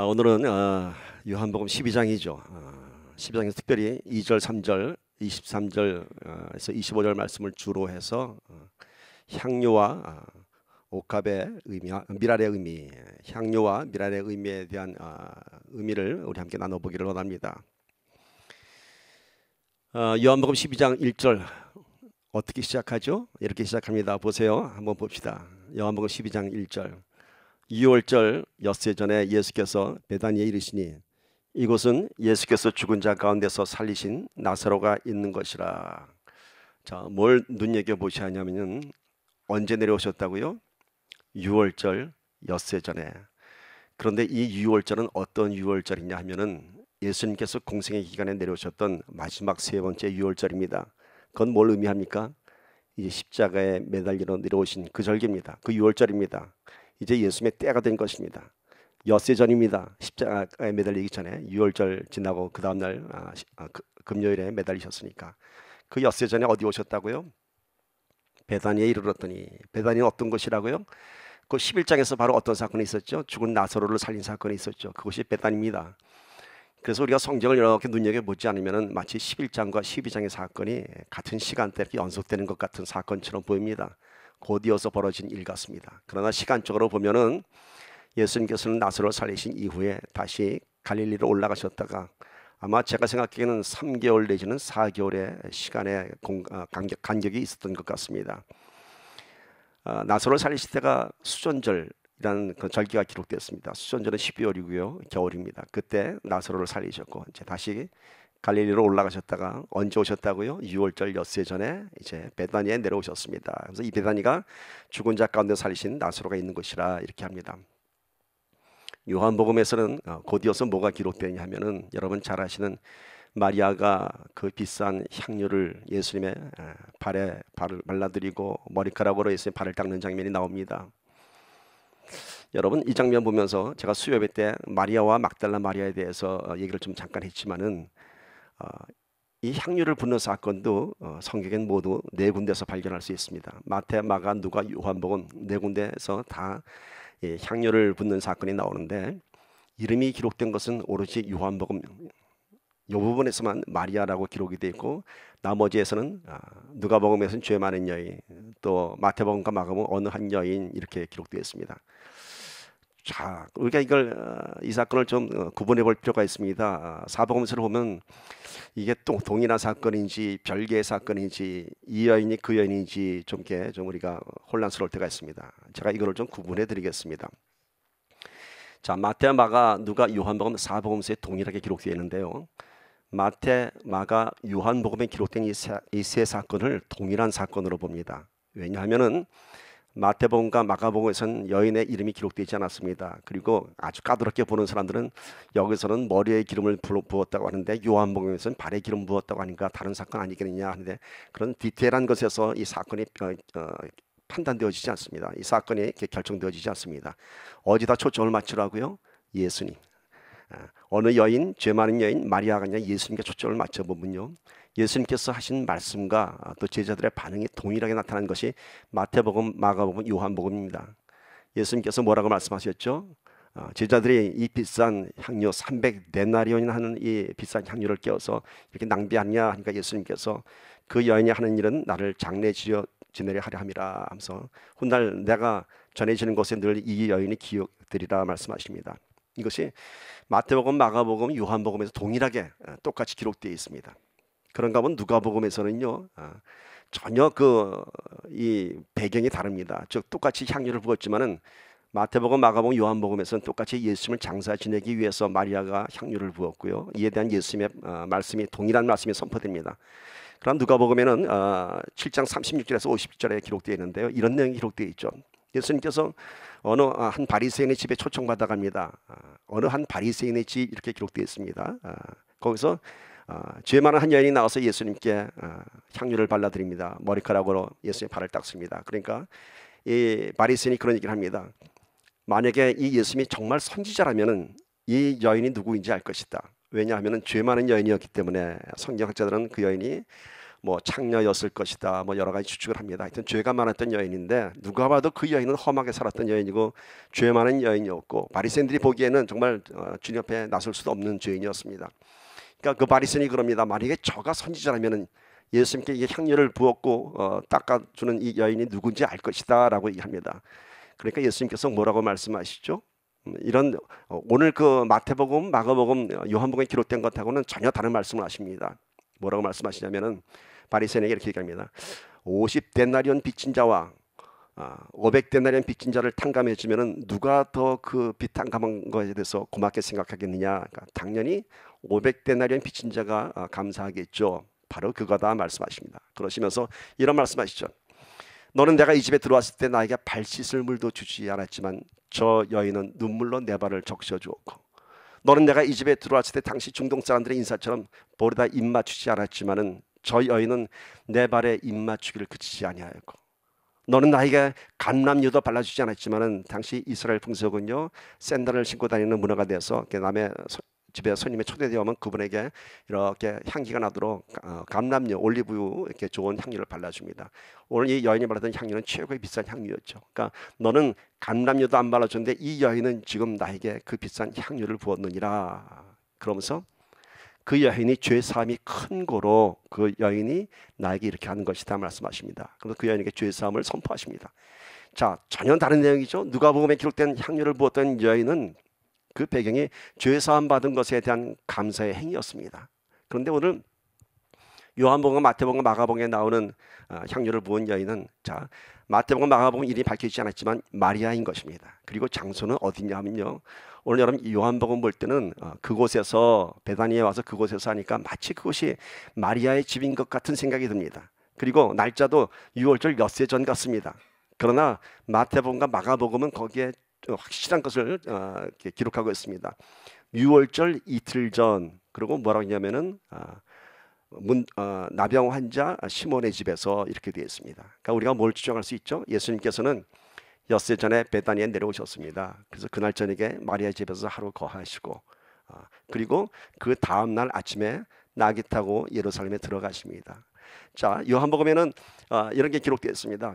오늘은 요한복음 12장이죠. 12장에서 특별히 2절, 3절, 23절에서 25절 말씀을 주로 해서 향료와 옥합의 의미, 미랄의 의미, 향료와 미랄의 의미에 대한 의미를 우리 함께 나눠보기를 원합니다. 요한복음 12장 1절 어떻게 시작하죠? 이렇게 시작합니다. 보세요. 한번 봅시다. 요한복음 12장 1절. 6월절 엿새 전에 예수께서 베다니에 이르시니 이곳은 예수께서 죽은 자 가운데서 살리신 나사로가 있는 것이라. 자, 뭘 눈여겨보셔야 하냐면 언제 내려오셨다고요? 6월절 엿새 전에. 그런데 이 6월절은 어떤 6월절이냐 하면은 예수님께서 공생의 기간에 내려오셨던 마지막 세 번째 6월절입니다. 그건 뭘 의미합니까? 이제 십자가에 매달리러 내려오신 그 절기입니다. 그 6월절입니다. 이제 예수님의 때가 된 것입니다. 엿새 전입니다. 십자가에 매달리기 전에 6월절 지나고 그 다음날 금요일에 매달리셨으니까 그 엿새 전에 어디 오셨다고요? 베다니에 이르렀더니, 베다니는 어떤 곳이라고요? 그 11장에서 바로 어떤 사건이 있었죠? 죽은 나사로를 살린 사건이 있었죠. 그것이 베다니입니다. 그래서 우리가 성경을 이렇게 눈여겨보지 않으면 마치 11장과 12장의 사건이 같은 시간대에 연속되는 것 같은 사건처럼 보입니다. 곧이어서 벌어진 일 같습니다. 그러나 시간적으로 보면은 예수님께서는 나사로를 살리신 이후에 다시 갈릴리로 올라가셨다가 아마 제가 생각하기에는 3개월 내지는 4개월의 시간의 간격이 있었던 것 같습니다. 나사로를 살리실 때가 수전절이라는 그 절기가 기록되었습니다. 수전절은 12월이고요, 겨울입니다. 그때 나사로를 살리셨고 이제 다시 갈릴리로 올라가셨다가 언제 오셨다고요? 6월절 엿새 전에 이제 베다니에 내려오셨습니다. 그래서 이 베다니가 죽은 자 가운데 살리신 나사로가 있는 곳이라 이렇게 합니다. 요한복음에서는 곧이어서 뭐가 기록되냐 하면은 여러분 잘 아시는 마리아가 그 비싼 향료를 예수님의 발에 발을 발라드리고 머리카락으로 예수님의 발을 닦는 장면이 나옵니다. 여러분 이 장면 보면서 제가 수요예배 때 마리아와 막달라 마리아에 대해서 얘기를 좀 잠깐 했지만은 이 향유를 붓는 사건도 성경엔 모두 네 군데서 발견할 수 있습니다. 마태, 마가, 누가, 요한복음 네 군데에서 다 향유를 붓는 사건이 나오는데 이름이 기록된 것은 오로지 요한복음 이 부분에서만 마리아라고 기록이 되어 있고 나머지에서는 누가복음에서는 죄 많은 여인, 또 마태복음과 마가복음 어느 한 여인 이렇게 기록되어 있습니다. 자, 우리가 이 사건을 좀 구분해 볼 필요가 있습니다. 사복음서를 보면 이게 또 동일한 사건인지 별개의 사건인지 이 여인이 그 여인인지 좀 우리가 혼란스러울 때가 있습니다. 제가 이거를 좀 구분해 드리겠습니다. 자, 마태, 마가, 누가, 요한복음 사복음서에 동일하게 기록되어 있는데요. 마태, 마가, 요한복음에 기록된 이 세 사건을 동일한 사건으로 봅니다. 왜냐하면은 마태복음과 마가복음에서는 여인의 이름이 기록되지 않았습니다. 그리고 아주 까다롭게 보는 사람들은 여기서는 머리에 기름을 부었다고 하는데 요한복음에서는 발에 기름 부었다고 하니까 다른 사건 아니겠느냐 하는데 그런 디테일한 것에서 이 사건이 판단되어지지 않습니다. 이 사건이 이렇게 결정되어지지 않습니다. 어디다 초점을 맞추라고요? 예수님. 어느 여인, 죄 많은 여인 마리아가 아니라 예수님께 초점을 맞춰보면요, 예수님께서 하신 말씀과 또 제자들의 반응이 동일하게 나타난 것이 마태복음, 마가복음, 요한복음입니다. 예수님께서 뭐라고 말씀하셨죠? 제자들이 이 비싼 향료 300데나리온이나 하는 이 비싼 향료를 깨어서 이렇게 낭비하냐 하니까 예수님께서 그 여인이 하는 일은 나를 장래 지내려 하려 함이라 하면서 훗날 내가 전해지는 곳에 늘 이 여인이 기억되리라 말씀하십니다. 이것이 마태복음, 마가복음, 요한복음에서 동일하게 똑같이 기록되어 있습니다. 그런가 하면 누가복음에서는요 전혀 이 배경이 다릅니다. 즉 똑같이 향유를 부었지만은 마태복음, 마가복음, 요한복음에서는 똑같이 예수님을 장사 지내기 위해서 마리아가 향유를 부었고요. 이에 대한 예수님의 말씀이 동일한 말씀이 선포됩니다. 그럼 누가복음에는 7장 36절에서 50절에 기록되어 있는데요. 이런 내용이 기록되어 있죠. 예수님께서 어느 한 바리새인의 집에 초청받아 갑니다. 어느 한 바리새인의 집 이렇게 기록되어 있습니다. 거기서 죄 많은 한 여인이 나와서 예수님께 향유를 발라드립니다. 머리카락으로 예수님의 발을 닦습니다. 그러니까 이 바리새인이 그런 얘기를 합니다. 만약에 이 예수님이 정말 선지자라면은 이 여인이 누구인지 알 것이다. 왜냐하면 죄 많은 여인이었기 때문에 성경학자들은 그 여인이 뭐 창녀였을 것이다. 뭐 여러 가지 추측을 합니다. 하여튼 죄가 많았던 여인인데 누가 봐도 그 여인은 험하게 살았던 여인이고 죄 많은 여인이었고 바리새인들이 보기에는 정말 주님 앞에 나설 수도 없는 죄인이었습니다. 그러니까 그 바리새인이 그럽니다. 만약에 저가 선지자라면은 예수님께 이게 향료를 부었고 닦아주는 이 여인이 누군지 알 것이다라고 얘기합니다. 그러니까 예수님께서 뭐라고 말씀하시죠? 이런 오늘 그 마태복음, 마가복음, 요한복음에 기록된 것하고는 전혀 다른 말씀을 하십니다. 뭐라고 말씀하시냐면은 바리새인에게 이렇게 얘기합니다. 50데나리온 빚진 자와 500데나리온 빚진 자를 탕감해 주면은 누가 더 그 빚 탕감한 것에 대해서 고맙게 생각하겠느냐? 그러니까 당연히 500데나리온 빚진 자가 감사하겠죠. 바로 그거다 말씀하십니다. 그러시면서 이런 말씀하시죠. 너는 내가 이 집에 들어왔을 때 나에게 발 씻을 물도 주지 않았지만 저 여인은 눈물로 내 발을 적셔 주었고, 너는 내가 이 집에 들어왔을 때 당시 중동 사람들의 인사처럼 볼에다 입 맞추지 않았지만은 저 여인은 내 발에 입 맞추기를 그치지 아니하였고, 너는 나에게 감람유도 발라주지 않았지만은 당시 이스라엘 풍속은요 샌들을 신고 다니는 문화가 돼서 남의 집에 손님이 초대되면 그분에게 이렇게 향기가 나도록 감람유, 올리브유 이렇게 좋은 향유를 발라줍니다. 오늘 이 여인이 발랐던 향유는 최고의 비싼 향유였죠. 그러니까 너는 감람유도 안 발라줬는데 이 여인은 지금 나에게 그 비싼 향유를 부었느니라. 그러면서 그 여인이 죄 사함이 큰 고로 그 여인이 나에게 이렇게 하는 것이다 말씀하십니다. 그래서 그 여인에게 죄 사함을 선포하십니다. 자, 전혀 다른 내용이죠. 누가복음에 기록된 향유를 부었던 여인은 그 배경이 죄 사함 받은 것에 대한 감사의 행위였습니다. 그런데 오늘 요한복음, 마태복음, 마가복음에 나오는 향유를 부은 여인은 자 마태복음, 마가복음 이름이 밝혀지지 않았지만 마리아인 것입니다. 그리고 장소는 어디냐면요. 오늘 여러분 요한복음 볼 때는 그곳에서 베다니에 와서 그곳에서 하니까 마치 그곳이 마리아의 집인 것 같은 생각이 듭니다. 그리고 날짜도 6월절 엿새 전 같습니다. 그러나 마태복음과 마가복음은 거기에 확실한 것을 기록하고 있습니다. 6월절 이틀 전. 그리고 뭐라고 했냐면은 나병 환자 시몬의 집에서 이렇게 되어 있습니다. 그러니까 우리가 뭘 추정할 수 있죠? 예수님께서는 엿새 전에 베다니에 내려오셨습니다. 그래서 그날 저녁에 마리아 집에서 하루 거하시고 그리고 그 다음 날 아침에 나귀 타고 예루살렘에 들어가십니다. 자, 요한복음에는 이런 게 기록되어 있습니다.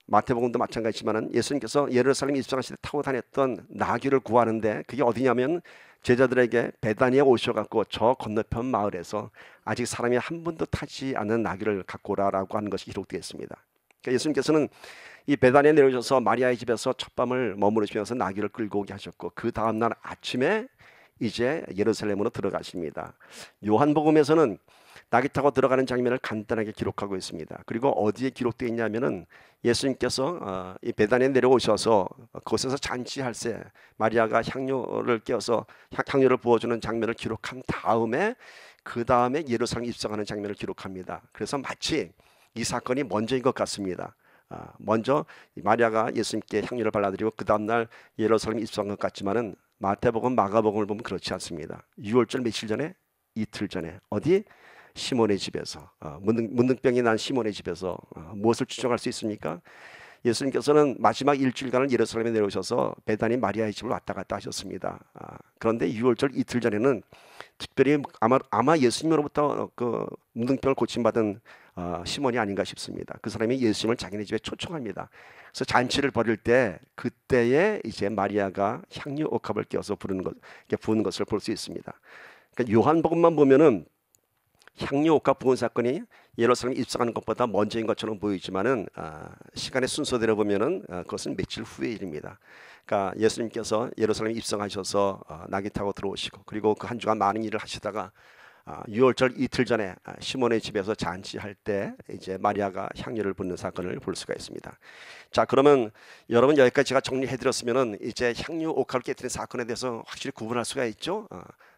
마태복음도 마찬가지지만 예수님께서 예루살렘 입성하실 때 타고 다녔던 나귀를 구하는데 그게 어디냐면 제자들에게 베다니에 오셔갖고 저 건너편 마을에서 아직 사람이 한 번도 타지 않은 나귀를 갖고 오라라고 하는 것이 기록되어 있습니다. 그러니까 예수님께서는 이 베다니에 내려오셔서 마리아의 집에서 첫 밤을 머무르시면서 나귀를 끌고 오게 하셨고 그 다음날 아침에 이제 예루살렘으로 들어가십니다. 요한복음에서는 나귀 타고 들어가는 장면을 간단하게 기록하고 있습니다. 그리고 어디에 기록되어 있냐면은 예수님께서 이 베다니에 내려오셔서 그곳에서 잔치할 때 마리아가 향료를 깨어서 향료를 부어주는 장면을 기록한 다음에 그 다음에 예루살렘 입성하는 장면을 기록합니다. 그래서 마치 이 사건이 먼저인 것 같습니다. 먼저 마리아가 예수님께 향료를 발라드리고 그 다음날 예루살렘 입성한 것 같지만은 마태복음, 마가복음을 보면 그렇지 않습니다. 6월절 며칠 전에 이틀 전에 어디? 시몬의 집에서 문둥병이 난 시몬의 집에서 무엇을 추정할 수 있습니까? 예수님께서는 마지막 일주일간을 예루살렘에 내려오셔서 베다니 마리아의 집을 왔다 갔다 하셨습니다. 그런데 6월절 이틀 전에는 특별히 아마 예수님으로부터 그 문둥병을 고침받은 시몬이 아닌가 싶습니다. 그 사람이 예수님을 자기네 집에 초청합니다. 그래서 잔치를 벌일 때 그때에 이제 마리아가 향유 옥합을 깨어서 부는 것을 볼 수 있습니다. 그러니까 요한복음만 보면은 향유 옥합 부은 사건이 예루살렘 입성하는 것보다 먼저인 것처럼 보이지만은 시간의 순서대로 보면은 그것은 며칠 후의 일입니다. 그러니까 예수님께서 예루살렘 입성하셔서 나귀 타고 들어오시고 그리고 그 한 주간 많은 일을 하시다가 6월절 이틀 전에 시몬의 집에서 잔치할 때 이제 마리아가 향유를 붓는 사건을 볼 수가 있습니다. 자, 그러면 여러분 여기까지 제가 정리해드렸으면은 이제 향유 옥합을 깨뜨린 사건에 대해서 확실히 구분할 수가 있죠.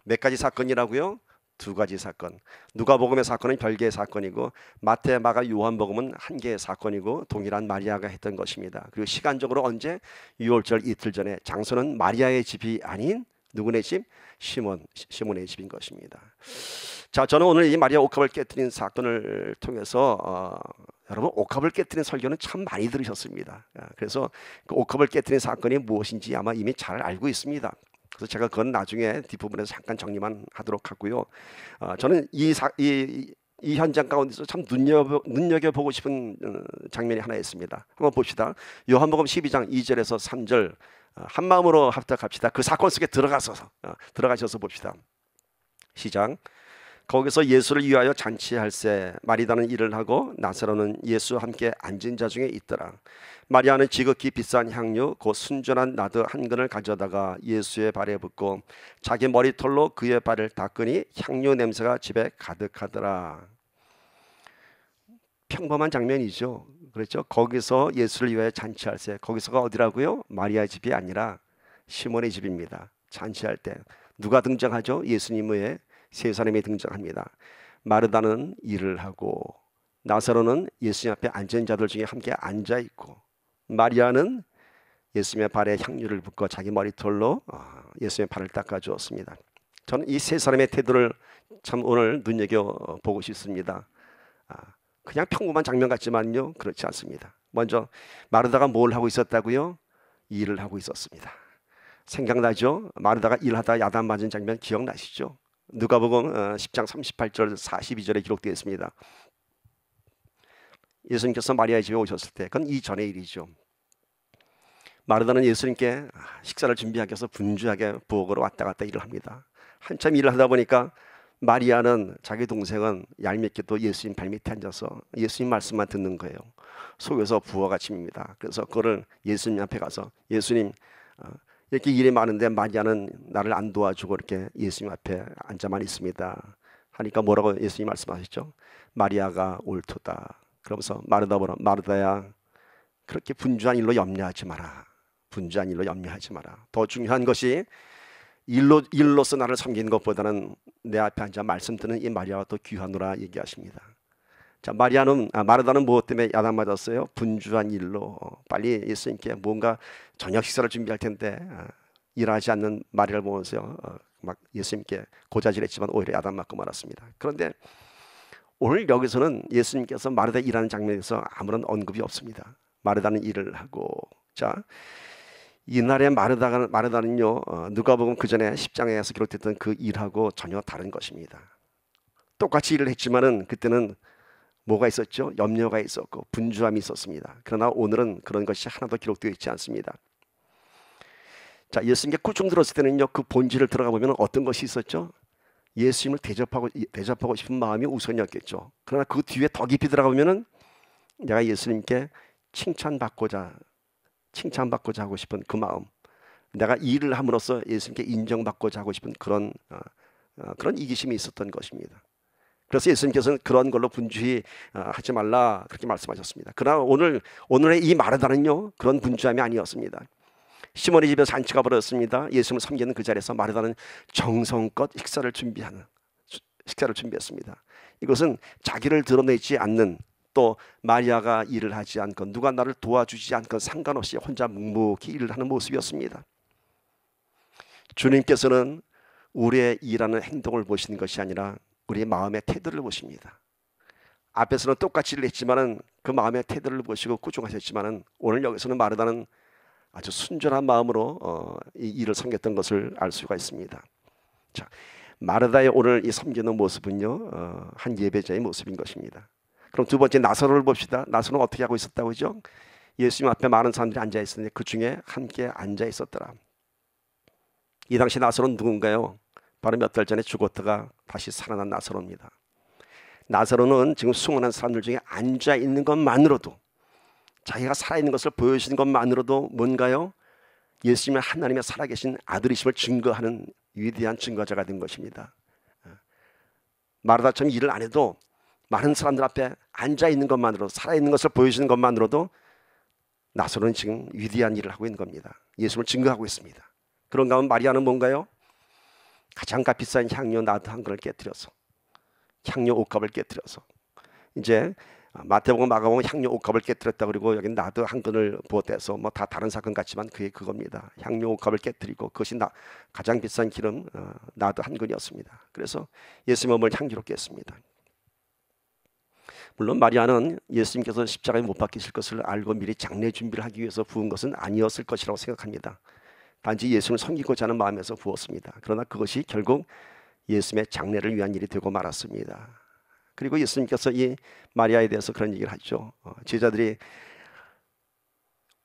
몇 가지 사건이라고요? 두 가지 사건. 누가복음의 사건은 별개의 사건이고 마태, 마가, 요한복음은 한 개의 사건이고 동일한 마리아가 했던 것입니다. 그리고 시간적으로 언제? 6월절 이틀 전에. 장소는 마리아의 집이 아닌 누구네 집? 시몬의 집인 것입니다. 자, 저는 오늘 이 마리아 옥합을 깨뜨린 사건을 통해서 여러분 옥합을 깨뜨린 설교는 참 많이 들으셨습니다. 그래서 그 옥합을 깨뜨린 사건이 무엇인지 아마 이미 잘 알고 있습니다. 그래서 제가 그건 나중에 뒷부분에서 잠깐 정리만 하도록 하고요. 저는 이 이 현장 가운데서 참 눈여겨보고 싶은 장면이 하나 있습니다. 한번 봅시다. 요한복음 12장 2절에서 3절 한 마음으로 합작합시다. 그 사건 속에 들어가셔서 봅시다. 시작. 거기서 예수를 위하여 잔치할세 마리다는 일을 하고 나사로는 예수와 함께 앉은 자 중에 있더라. 마리아는 지극히 비싼 향유 곧 순전한 나드 한 근을 가져다가 예수의 발에 붓고 자기 머리털로 그의 발을 닦으니 향유 냄새가 집에 가득하더라. 평범한 장면이죠. 그렇죠? 거기서 예수를 위하여 잔치할세. 거기서가 어디라고요? 마리아의 집이 아니라 시몬의 집입니다. 잔치할 때 누가 등장하죠? 예수님 외에 세 사람이 등장합니다. 마르다는 일을 하고 나사로는 예수님 앞에 앉은 자들 중에 함께 앉아 있고 마리아는 예수님의 발에 향유를 붓고 자기 머리털로 예수님의 발을 닦아 주었습니다. 저는 이 세 사람의 태도를 참 오늘 눈여겨보고 싶습니다. 그냥 평범한 장면 같지만요, 그렇지 않습니다. 먼저 마르다가 뭘 하고 있었다고요? 일을 하고 있었습니다. 생각나죠? 마르다가 일하다 야단 맞은 장면 기억나시죠? 누가복음 10장 38절 42절에 기록되어 있습니다. 예수님께서 마리아의 집에 오셨을 때 그건 이전의 일이죠. 마르다는 예수님께 식사를 준비하기 위해서 분주하게 부엌으로 왔다 갔다 일을 합니다. 한참 일을 하다 보니까 마리아는 자기 동생은 얄밉게도 예수님 발밑에 앉아서 예수님 말씀만 듣는 거예요. 속에서 부어가 침입니다. 그래서 그거를 예수님 앞에 가서 예수님 이렇게 일이 많은데 마리아는 나를 안 도와주고 이렇게 예수님 앞에 앉아만 있습니다 하니까 뭐라고 예수님 말씀하셨죠? 마리아가 옳도다. 그러면서 마르다야 그렇게 분주한 일로 염려하지 마라. 분주한 일로 염려하지 마라. 더 중요한 것이 일로서 나를 섬기는 것보다는 내 앞에 앉아 말씀 듣는 이 마리아가 더 귀하노라 얘기하십니다. 자, 마르다는 무엇 때문에 야단 맞았어요? 분주한 일로 빨리 예수님께 뭔가 저녁 식사를 준비할 텐데 일하지 않는 마리아를 보면서 막 예수님께 고자질했지만 오히려 야단 맞고 말았습니다. 그런데 오늘 여기서는 예수님께서 마르다 일하는 장면에서 아무런 언급이 없습니다. 마르다는 일을 하고, 자, 이날의 마르다는요 누가복음 그 전에 10장에서 기록됐던 그 일하고 전혀 다른 것입니다. 똑같이 일을 했지만은 그때는 뭐가 있었죠? 염려가 있었고 분주함이 있었습니다. 그러나 오늘은 그런 것이 하나도 기록되어 있지 않습니다. 자, 예수님께 꾸중 들었을 때는요 그 본질을 들어가 보면 어떤 것이 있었죠? 예수님을 대접하고 싶은 마음이 우선이었겠죠. 그러나 그 뒤에 더 깊이 들어가 보면은 내가 예수님께 칭찬받고자 하고 싶은 그 마음, 내가 일을 함으로써 예수님께 인정받고자 하고 싶은 그런 이기심이 있었던 것입니다. 그래서 예수님께서는 그런 걸로 분주히 하지 말라 그렇게 말씀하셨습니다. 그러나 오늘의 이 마르다는요 그런 분주함이 아니었습니다. 시몬의 집에서 잔치가 벌어졌습니다. 예수님을 섬기는 그 자리에서 마르다는 정성껏 식사를 준비했습니다. 이것은 자기를 드러내지 않는, 또 마리아가 일을 하지 않건 누가 나를 도와주지 않건 상관없이 혼자 묵묵히 일을 하는 모습이었습니다. 주님께서는 우리의 일하는 행동을 보시는 것이 아니라 우리의 마음의 태도를 보십니다. 앞에서는 똑같이 일을 했지만은 그 마음의 태도를 보시고 꾸중하셨지만은 오늘 여기서는 마르다는 아주 순전한 마음으로 이 일을 섬겼던 것을 알 수가 있습니다. 자, 마르다의 오늘 이 섬기는 모습은요 한 예배자의 모습인 것입니다. 그럼 두 번째 나사로를 봅시다. 나사로는 어떻게 하고 있었다고 하죠? 예수님 앞에 많은 사람들이 앉아 있었는데 그 중에 함께 앉아 있었더라. 이 당시 나사로는 누군가요? 바로 몇 달 전에 죽었다가 다시 살아난 나사로입니다. 나사로는 지금 수많은 사람들 중에 앉아 있는 것만으로도, 자기가 살아있는 것을 보여주시는 것만으로도 뭔가요? 예수님의 하나님의 살아계신 아들이심을 증거하는 위대한 증거자가 된 것입니다. 마르다처럼 일을 안 해도 많은 사람들 앞에 앉아 있는 것만으로도, 살아있는 것을 보여주는 것만으로도 나사로는 지금 위대한 일을 하고 있는 겁니다. 예수님을 증거하고 있습니다. 그런가 하면 마리아는 뭔가요? 가장 값비싼 향료 나드 한 그릇을 깨뜨려서, 향료 옷값을 깨뜨려서, 이제 마태복음 마가복음 향료 옷값을 깨뜨렸다 그리고 여기 나드 한 근을 부었대서 뭐 다 다른 사건 같지만 그게 그겁니다. 향료 옷값을 깨뜨리고 그것이 가장 비싼 기름 나드 한 근이었습니다. 그래서 예수님의 몸을 향기롭게 했습니다. 물론 마리아는 예수님께서 십자가에 못 박히실 것을 알고 미리 장례 준비를 하기 위해서 부은 것은 아니었을 것이라고 생각합니다. 단지 예수님을 섬기고자 하는 마음에서 부었습니다. 그러나 그것이 결국 예수님의 장례를 위한 일이 되고 말았습니다. 그리고 예수님께서 이 마리아에 대해서 그런 얘기를 하죠. 제자들이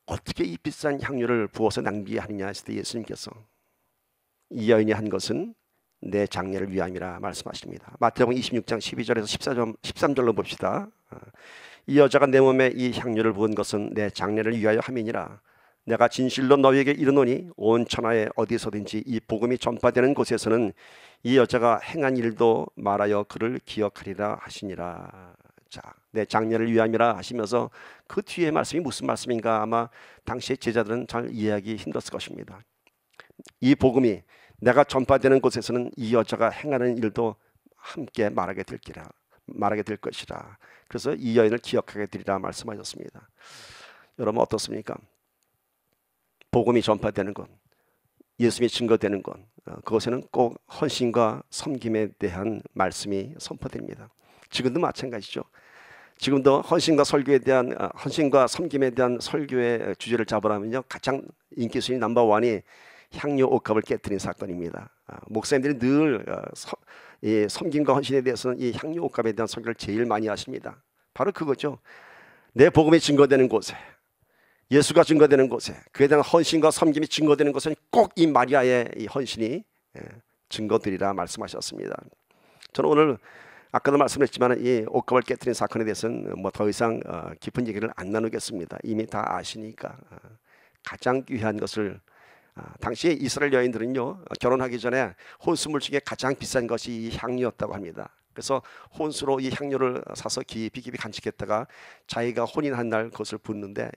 어떻게 이 비싼 향유를 부어서 낭비하느냐 했을 때 예수님께서 이 여인이 한 것은 내 장례를 위함이라 말씀하십니다. 마태복음 26장 12절에서 13절로 봅시다. 이 여자가 내 몸에 이 향유를 부은 것은 내 장례를 위하여 함이니라. 내가 진실로 너희에게 이르노니 온 천하에 어디서든지 이 복음이 전파되는 곳에서는 이 여자가 행한 일도 말하여 그를 기억하리라 하시니라. 자, 내 장례를 위함이라 하시면서 그 뒤에 말씀이 무슨 말씀인가 아마 당시의 제자들은 잘 이해하기 힘들었을 것입니다. 이 복음이 내가 전파되는 곳에서는 이 여자가 행하는 일도 함께 말하게 될 것이라. 그래서 이 여인을 기억하게 되리라 말씀하셨습니다. 여러분 어떻습니까? 복음이 전파되는 것, 예수님이 증거되는 것, 그것에는 꼭 헌신과 섬김에 대한 말씀이 선포됩니다. 지금도 마찬가지죠. 지금도 헌신과 섬김에 대한 설교의 주제를 잡으라면요, 가장 인기 순위 넘버 원이 향유 옥합을 깨뜨린 사건입니다. 목사님들이 늘 이 섬김과 헌신에 대해서는 이 향유 옥합에 대한 설교를 제일 많이 하십니다. 바로 그거죠. 내 복음이 증거되는 곳에, 예수가 증거되는 곳에, 그에 대한 헌신과 섬김이 증거되는 곳은 꼭 이 마리아의 이 헌신이 증거되리라 말씀하셨습니다. 저는 오늘 아까도 말씀했지만 이 옥합을 깨뜨린 사건에 대해서는 뭐 더 이상 깊은 얘기를 안 나누겠습니다. 이미 다 아시니까. 가장 귀한 것을 당시에 이스라엘 여인들은요, 결혼하기 전에 혼수물 중에 가장 비싼 것이 이 향유였다고 합니다. 그래서 혼수로 이 향유를 사서 깊이 간직했다가 자기가 혼인한 날 그것을 붓는데,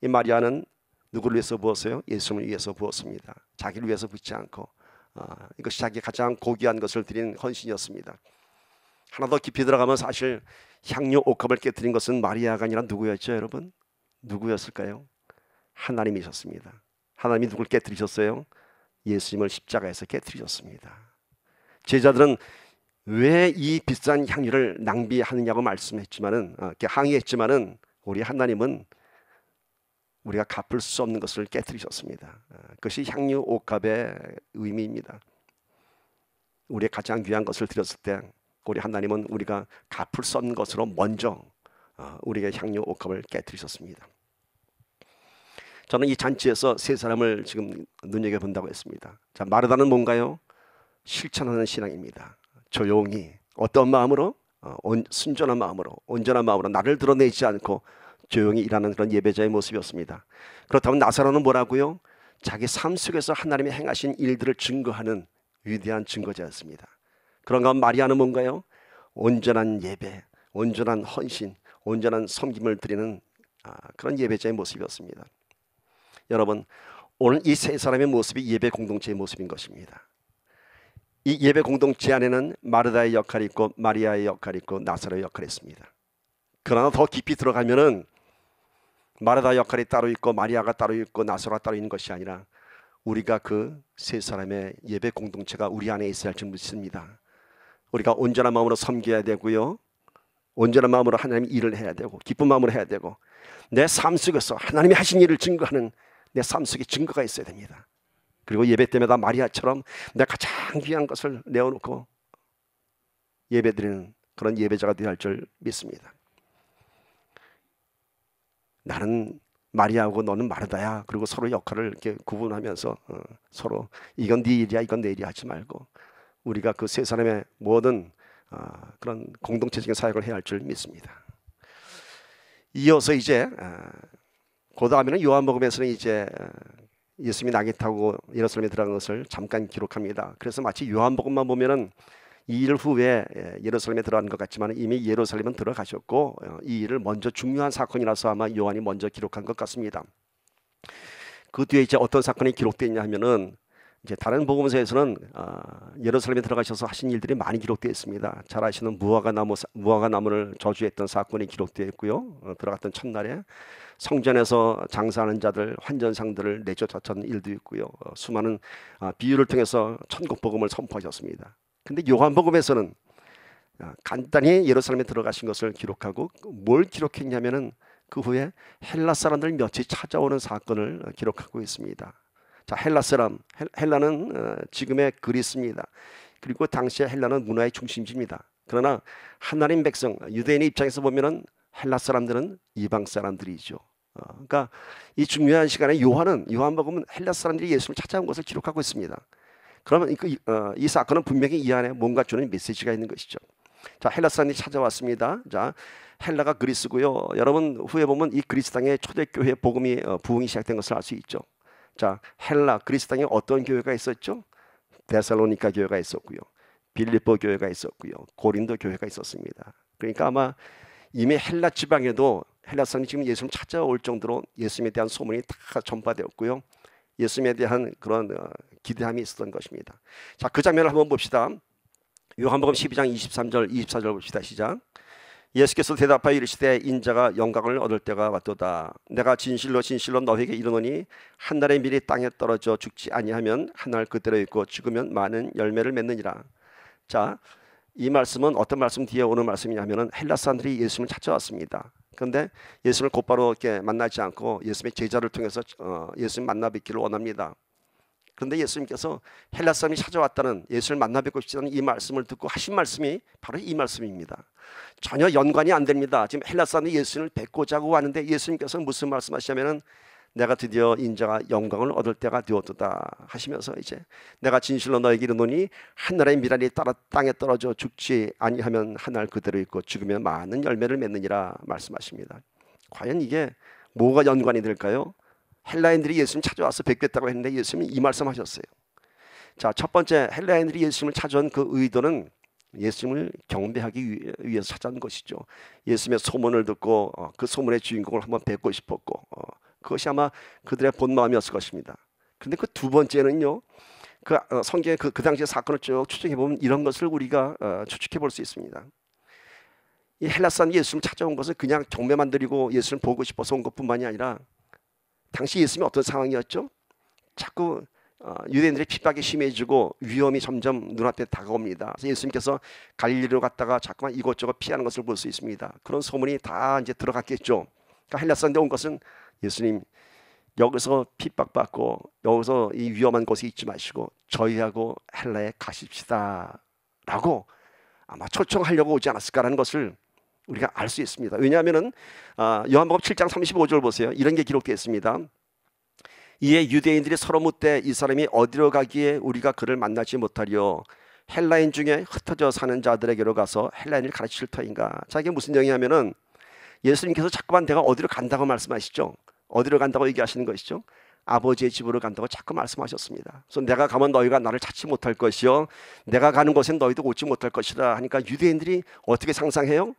이 마리아는 누구를 위해서 부었어요? 예수님을 위해서 부었습니다. 자기를 위해서 붓지 않고 이것이 자기 가장 고귀한 것을 드린 헌신이었습니다. 하나 더 깊이 들어가면 사실 향유 옥합을 깨뜨린 것은 마리아가 아니라 누구였죠, 여러분? 누구였을까요? 하나님이셨습니다. 하나님이 누굴 깨뜨리셨어요? 예수님을 십자가에서 깨뜨리셨습니다. 제자들은 왜 이 비싼 향유를 낭비하느냐고 말씀했지만은, 항의했지만은, 우리 하나님은 우리가 갚을 수 없는 것을 깨뜨리셨습니다. 그것이 향유 옥합의 의미입니다. 우리의 가장 귀한 것을 드렸을 때 우리 하나님은 우리가 갚을 수 없는 것으로 먼저 우리의 향유 옥합을 깨뜨리셨습니다. 저는 이 잔치에서 세 사람을 지금 눈여겨본다고 했습니다. 자, 마르다는 뭔가요? 실천하는 신앙입니다. 조용히, 어떤 마음으로? 순전한 마음으로, 온전한 마음으로 나를 드러내지 않고 조용히 일하는 그런 예배자의 모습이었습니다. 그렇다면 나사로는 뭐라고요? 자기 삶 속에서 하나님이 행하신 일들을 증거하는 위대한 증거자였습니다. 그런가 마리아는 뭔가요? 온전한 예배, 온전한 헌신, 온전한 섬김을 드리는 그런 예배자의 모습이었습니다. 여러분, 오늘 이 세 사람의 모습이 예배 공동체의 모습인 것입니다. 이 예배 공동체 안에는 마르다의 역할이 있고 마리아의 역할이 있고 나사로의 역할이 있습니다. 그러나 더 깊이 들어가면은 마르다 역할이 따로 있고 마리아가 따로 있고 나사로가 따로 있는 것이 아니라 우리가 그 세 사람의 예배 공동체가 우리 안에 있어야 할 줄 믿습니다. 우리가 온전한 마음으로 섬겨야 되고요, 온전한 마음으로 하나님의 일을 해야 되고, 기쁜 마음으로 해야 되고, 내 삶 속에서 하나님이 하신 일을 증거하는 내 삶 속에 증거가 있어야 됩니다. 그리고 예배 때마다 마리아처럼 내가 가장 귀한 것을 내어놓고 예배드리는 그런 예배자가 되어야 할 줄 믿습니다. 나는 마리아하고 너는 마르다야. 그리고 서로 역할을 이렇게 구분하면서 서로 이건 네 일이야, 이건 내 일이야 하지 말고 우리가 그 세 사람의 모든 그런 공동체적인 사역을 해야 할 줄 믿습니다. 이어서 이제 그 다음에는 요한복음에서는 이제 예수님이 낙에 타고 예루살렘에 들어간 것을 잠깐 기록합니다. 그래서 마치 요한복음만 보면은 이 일 후에 예루살렘에 들어간 것 같지만 이미 예루살렘은 들어가셨고 이 일을 먼저 중요한 사건이라서 아마 요한이 먼저 기록한 것 같습니다. 그 뒤에 이제 어떤 사건이 기록되어 있냐 하면은 이제 다른 복음서에서는 예루살렘에 들어가셔서 하신 일들이 많이 기록되어 있습니다. 잘 아시는 무화과 나무를 저주했던 사건이 기록되어 있고요. 들어갔던 첫날에 성전에서 장사하는 자들, 환전상들을 내쫓았던 일도 있고요. 수많은 비유를 통해서 천국 복음을 선포하셨습니다. 근데 요한복음에서는 간단히 예루살렘에 들어가신 것을 기록하고 뭘 기록했냐면은 그 후에 헬라 사람들 몇이 찾아오는 사건을 기록하고 있습니다. 자, 헬라는 지금의 그리스입니다. 그리고 당시에 헬라는 문화의 중심지입니다. 그러나 하나님 백성 유대인의 입장에서 보면은 헬라 사람들은 이방 사람들이죠. 그러니까 이 중요한 시간에 요한복음은 헬라 사람들이 예수를 찾아온 것을 기록하고 있습니다. 그러면 이 사건은 분명히 이 안에 뭔가 주는 메시지가 있는 것이죠. 자, 헬라 사람들이 찾아왔습니다. 자, 헬라가 그리스고요. 여러분 후에 보면 이 그리스 땅에 초대교회 복음이 부흥이 시작된 것을 알 수 있죠. 자, 헬라 그리스 땅에 어떤 교회가 있었죠? 데살로니가 교회가 있었고요. 빌립보 교회가 있었고요. 고린도 교회가 있었습니다. 그러니까 아마 이미 헬라 지방에도 헬라 사람이 지금 예수님 찾아올 정도로 예수님에 대한 소문이 다 전파되었고요. 예수님에 대한 그런 기대함이 있었던 것입니다. 자, 그 장면을 한번 봅시다. 요한복음 12장 23절 24절 봅시다. 시작. 예수께서 대답하여 이르시되 인자가 영광을 얻을 때가 왔도다. 내가 진실로 진실로 너에게 이르노니 한 날의 밀이 땅에 떨어져 죽지 아니하면 한 날 그대로 있고 죽으면 많은 열매를 맺느니라. 자, 이 말씀은 어떤 말씀 뒤에 오는 말씀이냐면은 헬라 사람들이 예수님을 찾아왔습니다. 그런데 예수님을 곧바로 이렇게 만나지 않고 예수님의 제자를 통해서 예수님 만나 뵙기를 원합니다. 그런데 예수님께서 헬라 사람이 찾아왔다는 예수를 만나 뵙고 싶다는 이 말씀을 듣고 하신 말씀이 바로 이 말씀입니다. 전혀 연관이 안 됩니다. 지금 헬라 사람이 예수님을 뵙고자 하고 왔는데 예수님께서는 무슨 말씀하시냐면은 내가 드디어 인자가 영광을 얻을 때가 되었도다 하시면서 이제 내가 진실로 너에게 이르노니 하늘의 미랄이 땅에 떨어져 죽지 아니하면 한 날 그대로 있고 죽으면 많은 열매를 맺느니라 말씀하십니다. 과연 이게 뭐가 연관이 될까요? 헬라인들이 예수님 찾아와서 뵙겠다고 했는데 예수님이 이 말씀하셨어요. 자, 첫 번째 헬라인들이 예수님을 찾아온 그 의도는 예수님을 경배하기 위해서 찾아온 것이죠. 예수님의 소문을 듣고 그 소문의 주인공을 한번 뵙고 싶었고 그것이 아마 그들의 본 마음이었을 것입니다. 그런데 그 두 번째는요, 성경의 그 당시의 사건을 쭉 추적해 보면 이런 것을 우리가 추측해 볼 수 있습니다. 이 헬라 사람 예수님 찾아온 것은 그냥 경배만 드리고 예수님 보고 싶어서 온 것뿐만이 아니라 당시 예수님이 어떤 상황이었죠? 자꾸 유대인들의 핍박이 심해지고 위험이 점점 눈앞에 다가옵니다. 그래서 예수님께서 갈릴리로 갔다가 자꾸만 이곳저곳 피하는 것을 볼 수 있습니다. 그런 소문이 다 이제 들어갔겠죠. 그러니까 헬라 사람들 온 것은 예수님 여기서 핍박받고 여기서 이 위험한 곳에 있지 마시고 저희하고 헬라에 가십시다 라고 아마 초청하려고 오지 않았을까라는 것을 우리가 알 수 있습니다. 왜냐하면은 요한복음 7장 35절 보세요. 이런 게 기록되어 있습니다. 이에 유대인들이 서로 묻되 이 사람이 어디로 가기에 우리가 그를 만나지 못하리요? 헬라인 중에 흩어져 사는 자들에게로 가서 헬라인을 가르칠 터인가? 자, 이게 무슨 얘기냐면은 예수님께서 자꾸만 내가 어디로 간다고 말씀하시죠. 어디로 간다고 얘기하시는 것이죠. 아버지의 집으로 간다고 자꾸 말씀하셨습니다. 그래서 내가 가면 너희가 나를 찾지 못할 것이요, 내가 가는 곳엔 너희도 오지 못할 것이다 하니까 유대인들이 어떻게 상상해요?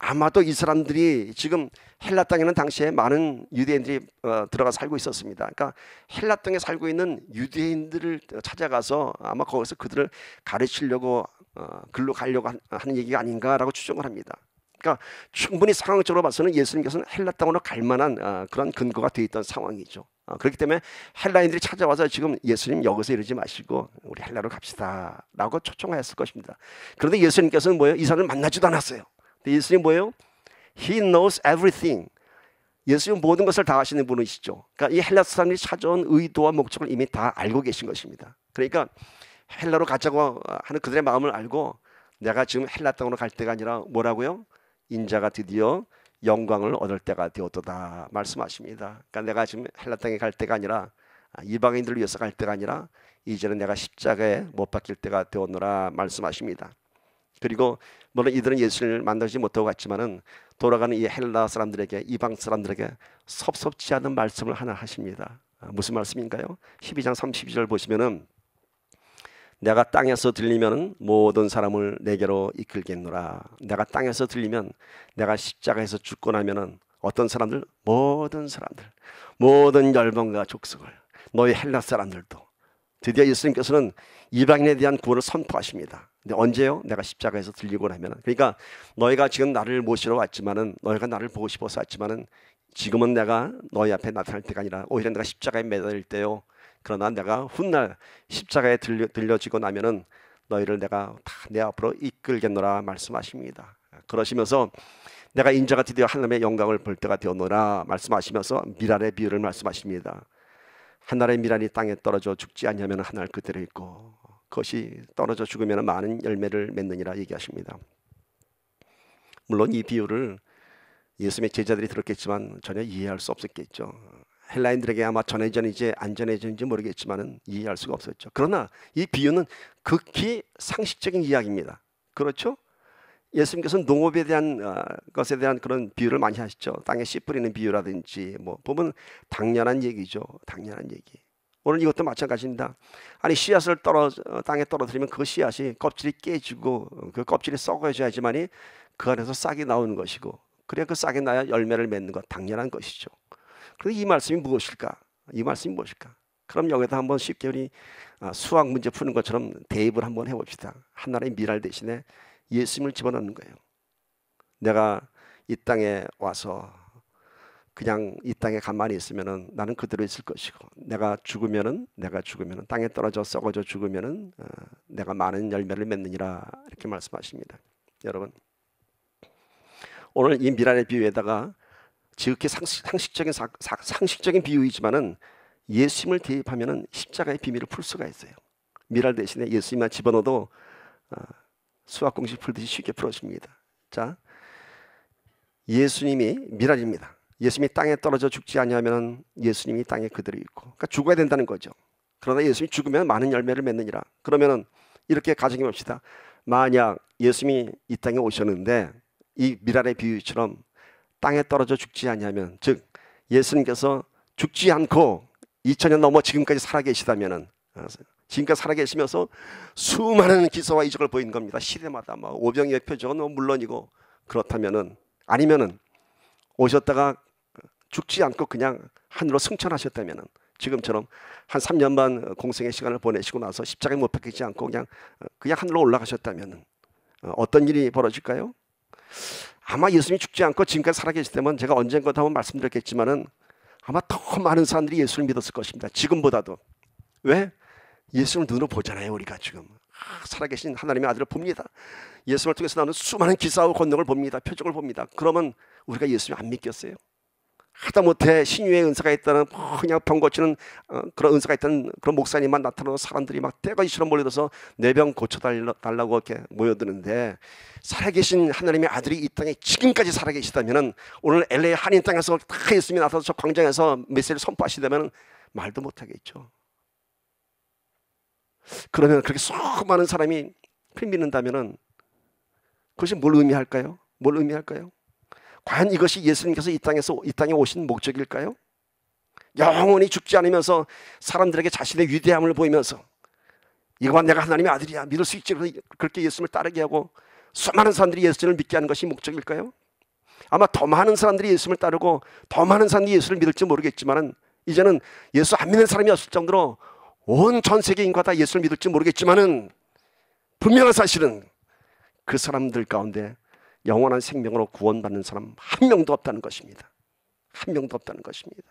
아마도 이 사람들이 지금 헬라 땅에는 당시에 많은 유대인들이 들어가 살고 있었습니다. 그러니까 헬라 땅에 살고 있는 유대인들을 찾아가서 아마 거기서 그들을 가르치려고 글로 가려고 하는 얘기가 아닌가라고 추정을 합니다. 그러니까 충분히 상황적으로 봐서는 예수님께서는 헬라 땅으로 갈 만한 그런 근거가 되어 있던 상황이죠. 그렇기 때문에 헬라인들이 찾아와서 지금 예수님 여기서 이러지 마시고 우리 헬라로 갑시다 라고 초청하였을 것입니다. 그런데 예수님께서는 뭐예요? 이 사람을 만나지도 않았어요. 예수님 뭐예요? He knows everything. 예수님 모든 것을 다 아시는 분이시죠. 그러니까 이 헬라 사람들이 찾아온 의도와 목적을 이미 다 알고 계신 것입니다. 그러니까 헬라로 가자고 하는 그들의 마음을 알고 내가 지금 헬라 땅으로 갈 때가 아니라 뭐라고요? 인자가 드디어 영광을 얻을 때가 되었도다 말씀하십니다. 그러니까 내가 지금 헬라 땅에 갈 때가 아니라 이방인들을 위해서 갈 때가 아니라 이제는 내가 십자가에 못 박힐 때가 되었노라 말씀하십니다. 그리고 물론 이들은 예수를 만나지 못하고 갔지만은 돌아가는 이 헬라 사람들에게, 이방 사람들에게 섭섭지 않은 말씀을 하나 하십니다. 무슨 말씀인가요? 12장 32절 보시면은 내가 땅에서 들리면 모든 사람을 내게로 이끌겠노라. 내가 땅에서 들리면, 내가 십자가에서 죽고 나면은 어떤 사람들? 모든 사람들, 모든 열방과 족속을, 너희 헬라 사람들도. 드디어 예수님께서는 이방인에 대한 구원을 선포하십니다. 근데 언제요? 내가 십자가에서 들리고 나면. 그러니까 너희가 지금 나를 모시러 왔지만은, 너희가 나를 보고 싶어서 왔지만은 지금은 내가 너희 앞에 나타날 때가 아니라 오히려 내가 십자가에 매달릴 때요. 그러나 내가 훗날 십자가에 들려지고 나면은 너희를 내가 다 내 앞으로 이끌겠노라 말씀하십니다. 그러시면서 내가 인자가 드디어 하나님의 영광을 볼 때가 되었노라 말씀하시면서 미랄의 비유를 말씀하십니다. 하늘의 미랄이 땅에 떨어져 죽지 않냐면 하늘 그대로 있고 그것이 떨어져 죽으면 많은 열매를 맺느니라 얘기하십니다. 물론 이 비유를 예수님의 제자들이 들었겠지만 전혀 이해할 수 없었겠죠. 헬라인들에게 아마 전해졌는지 안 전해졌는지 모르겠지만 이해할 수가 없었죠. 그러나 이 비유는 극히 상식적인 이야기입니다. 그렇죠? 예수님께서는 농업에 대한 것에 대한 그런 비유를 많이 하시죠. 땅에 씨 뿌리는 비유라든지 뭐 보면 당연한 얘기죠. 당연한 얘기. 오늘 이것도 마찬가지입니다. 아니 씨앗을 땅에 떨어뜨리면 그 씨앗이 껍질이 깨지고 그 껍질이 썩어져야지만이 그 안에서 싹이 나오는 것이고, 그래야 그 싹이 나야 열매를 맺는 것, 당연한 것이죠. 그런데 이 말씀이 무엇일까? 이 말씀이 무엇일까? 그럼 여기다 한번 쉽게 우리 수학 문제 푸는 것처럼 대입을 한번 해봅시다. 하나의 미랄 대신에 예수님을 집어넣는 거예요. 내가 이 땅에 와서 그냥 이 땅에 가만히 있으면은 나는 그대로 있을 것이고, 내가 죽으면은 땅에 떨어져 썩어져 죽으면은 내가 많은 열매를 맺느니라, 이렇게 말씀하십니다. 여러분, 오늘 이 미랄의 비유에다가 지극히 상식적인 비유이지만은 예수님을 대입하면은 십자가의 비밀을 풀 수가 있어요. 미랄 대신에 예수님만 집어넣어도 수학 공식 풀듯이 쉽게 풀어집니다. 자, 예수님이 미랄입니다. 예수님이 땅에 떨어져 죽지 아니하면 예수님이 땅에 그대로 있고, 그러니까 죽어야 된다는 거죠. 그러나 예수님이 죽으면 많은 열매를 맺느니라. 그러면은 이렇게 가정해 봅시다. 만약 예수님이 이 땅에 오셨는데 이 미랄의 비유처럼 땅에 떨어져 죽지 아니하면, 즉 예수님께서 죽지 않고 2000년 넘어 지금까지 살아계시다면은, 지금까지 살아계시면서 수많은 기사와 이적을 보이는 겁니다. 시대마다 막 오병이의 표적은 물론이고, 그렇다면은, 아니면은 오셨다가 죽지 않고 그냥 하늘로 승천하셨다면은, 지금처럼 한 3년 반 공생의 시간을 보내시고 나서 십자가에 못 박히지 않고 그냥 하늘로 올라가셨다면은 어떤 일이 벌어질까요? 아마 예수님이 죽지 않고 지금까지 살아계시다면, 제가 언젠가도 한번 말씀드렸겠지만은 아마 더 많은 사람들이 예수를 믿었을 것입니다. 지금보다도. 왜? 예수님을 눈으로 보잖아요. 우리가 지금 살아계신 하나님의 아들을 봅니다. 예수님을 통해서 나오는 수많은 기사와 권능을 봅니다. 표적을 봅니다. 그러면 우리가 예수님 안 믿겠어요? 하다못해 신유의 은사가 있다는, 그냥 병 고치는 그런 은사가 있다는 그런 목사님만 나타나서 사람들이 막 떼거지처럼 몰려들어서 내 병 고쳐달라고 이렇게 모여드는데, 살아계신 하나님의 아들이 이 땅에 지금까지 살아계시다면, 오늘 LA 한인 땅에서 다 예수님이 나타나서 저 광장에서 메시지를 선포하시다면 말도 못하겠죠. 그러면 그렇게 수많은 사람이 믿는다면 그것이 뭘 의미할까요? 뭘 의미할까요? 과연 이것이 예수님께서 이 땅에 오신 목적일까요? 영원히 죽지 않으면서 사람들에게 자신의 위대함을 보이면서, 이거만 내가 하나님의 아들이야, 믿을 수 있지, 그렇게 예수님을 따르게 하고 수많은 사람들이 예수님을 믿게 하는 것이 목적일까요? 아마 더 많은 사람들이 예수님을 따르고 더 많은 사람들이 예수를 믿을지 모르겠지만, 이제는 예수 안 믿는 사람이 없을 정도로 온 전 세계 인구가 다 예수를 믿을지 모르겠지만은, 분명한 사실은 그 사람들 가운데 영원한 생명으로 구원받는 사람 한 명도 없다는 것입니다. 한 명도 없다는 것입니다.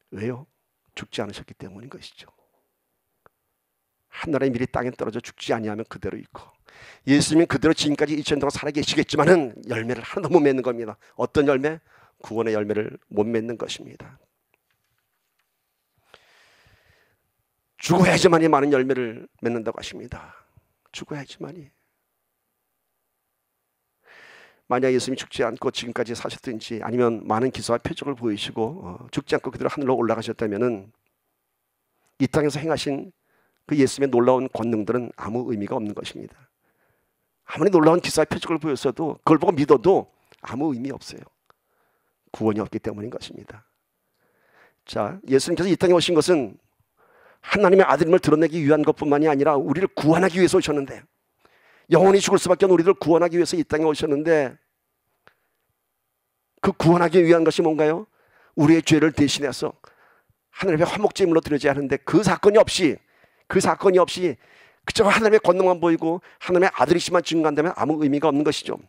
왜요? 죽지 않으셨기 때문인 것이죠. 하늘의 밀이 땅에 떨어져 죽지 아니하면 그대로 있고, 예수님은 그대로 지금까지 2000년 동안 살아계시겠지만은 열매를 하나도 못 맺는 겁니다. 어떤 열매? 구원의 열매를 못 맺는 것입니다. 죽어야지만이 많은 열매를 맺는다고 하십니다. 죽어야지만이. 만약 예수님이 죽지 않고 지금까지 사셨든지, 아니면 많은 기사와 표적을 보이시고 죽지 않고 그대로 하늘로 올라가셨다면은, 이 땅에서 행하신 그 예수님의 놀라운 권능들은 아무 의미가 없는 것입니다. 아무리 놀라운 기사와 표적을 보였어도, 그걸 보고 믿어도 아무 의미 없어요. 구원이 없기 때문인 것입니다. 자, 예수님께서 이 땅에 오신 것은 하나님의 아들임을 드러내기 위한 것뿐만이 아니라 우리를 구원하기 위해서 오셨는데, 영원히 죽을 수밖에 없는 우리를 구원하기 위해서 이 땅에 오셨는데, 그 구원하기 위한 것이 뭔가요? 우리의 죄를 대신해서 하나님의 화목제물로 드려져야 하는데, 그 사건이 없이 그저 하나님의 권능만 보이고 하나님의 아들이시만 증거한다면 아무 의미가 없는 것이죠.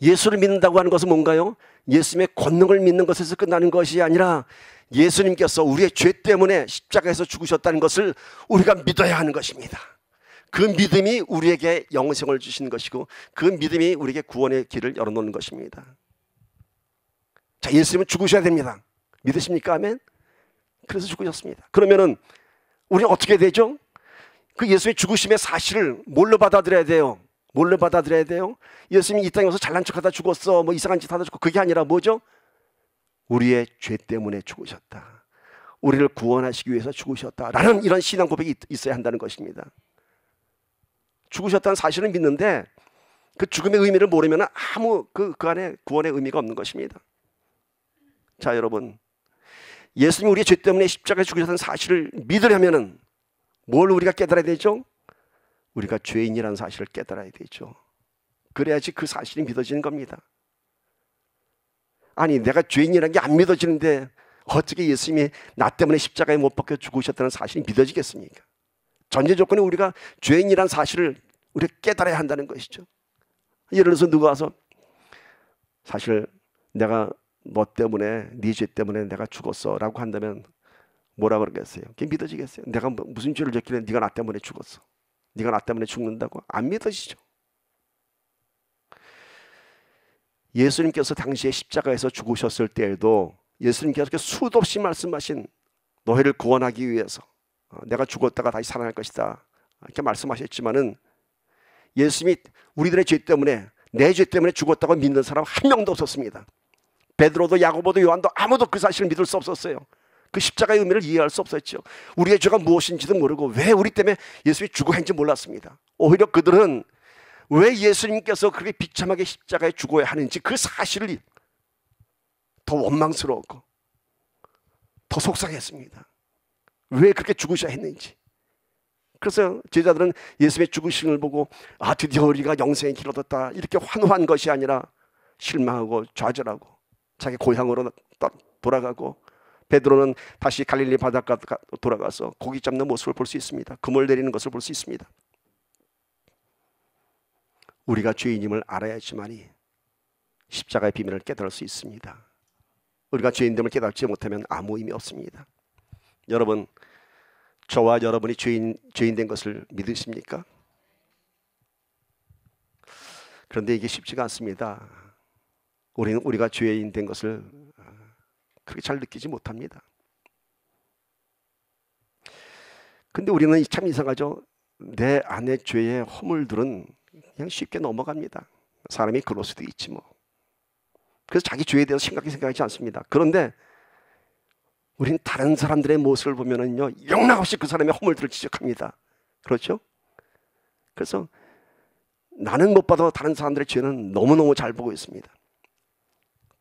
예수를 믿는다고 하는 것은 뭔가요? 예수님의 권능을 믿는 것에서 끝나는 것이 아니라 예수님께서 우리의 죄 때문에 십자가에서 죽으셨다는 것을 우리가 믿어야 하는 것입니다. 그 믿음이 우리에게 영생을 주시는 것이고, 그 믿음이 우리에게 구원의 길을 열어놓는 것입니다. 자, 예수님은 죽으셔야 됩니다. 믿으십니까? 아멘? 그래서 죽으셨습니다. 그러면은 우리는 어떻게 되죠? 그 예수의 죽으심의 사실을 뭘로 받아들여야 돼요? 뭘로 받아들여야 돼요? 예수님이 이 땅에 와서 잘난 척하다 죽었어, 뭐 이상한 짓 하다 죽고, 그게 아니라 뭐죠? 우리의 죄 때문에 죽으셨다, 우리를 구원하시기 위해서 죽으셨다라는 이런 신앙 고백이 있어야 한다는 것입니다. 죽으셨다는 사실을 믿는데 그 죽음의 의미를 모르면 아무 그 안에 구원의 의미가 없는 것입니다. 자, 여러분, 예수님이 우리의 죄 때문에 십자가에 죽으셨다는 사실을 믿으려면 뭘 우리가 깨달아야 되죠? 우리가 죄인이라는 사실을 깨달아야 되죠. 그래야지 그 사실이 믿어지는 겁니다. 아니, 내가 죄인이라는 게 안 믿어지는데 어떻게 예수님이 나 때문에 십자가에 못 박혀 죽으셨다는 사실이 믿어지겠습니까? 전제 조건이 우리가 죄인이라는 사실을 우리가 깨달아야 한다는 것이죠. 예를 들어서 누가 와서 사실 내가 너 때문에, 네 죄 때문에 내가 죽었어 라고 한다면 뭐라 그러겠어요? 그게 믿어지겠어요? 내가 무슨 죄를 졌길래 네가 나 때문에 죽었어, 네가 나 때문에 죽는다고? 안 믿어지죠. 예수님께서 당시에 십자가에서 죽으셨을 때에도 예수님께서 수도 없이 말씀하신 너희를 구원하기 위해서 내가 죽었다가 다시 살아날 것이다 이렇게 말씀하셨지만은 예수님이 우리들의 죄 때문에, 내 죄 때문에 죽었다고 믿는 사람 한 명도 없었습니다. 베드로도 야고보도 요한도 아무도 그 사실을 믿을 수 없었어요. 그 십자가의 의미를 이해할 수 없었죠. 우리의 죄가 무엇인지도 모르고 왜 우리 때문에 예수님이 죽어야했는지 몰랐습니다. 오히려 그들은 왜 예수님께서 그렇게 비참하게 십자가에 죽어야 하는지 그 사실을 더 원망스러웠고 더 속상했습니다. 왜 그렇게 죽으셔야 했는지. 그래서 제자들은 예수님의 죽으심을 보고 아, 드디어 우리가 영생의 길을 얻었다 이렇게 환호한 것이 아니라 실망하고 좌절하고 자기 고향으로 돌아가고, 베드로는 다시 갈릴리 바닷가 돌아가서 고기 잡는 모습을 볼 수 있습니다. 금을 내리는 것을 볼 수 있습니다. 우리가 죄인임을 알아야지만이 십자가의 비밀을 깨달을 수 있습니다. 우리가 죄인됨을 깨닫지 못하면 아무 의미 없습니다. 여러분, 저와 여러분이 죄인 된 것을 믿으십니까? 그런데 이게 쉽지가 않습니다. 우리가 죄인 된 것을 그렇게 잘 느끼지 못합니다. 근데 우리는 참 이상하죠. 내 안의 죄의 허물들은 그냥 쉽게 넘어갑니다. 사람이 그럴 수도 있지 뭐. 그래서 자기 죄에 대해서 심각하게 생각하지 않습니다. 그런데 우리는 다른 사람들의 모습을 보면은요, 영락없이 그 사람의 허물들을 지적합니다. 그렇죠? 그래서 나는 못 봐도 다른 사람들의 죄는 너무너무 잘 보고 있습니다.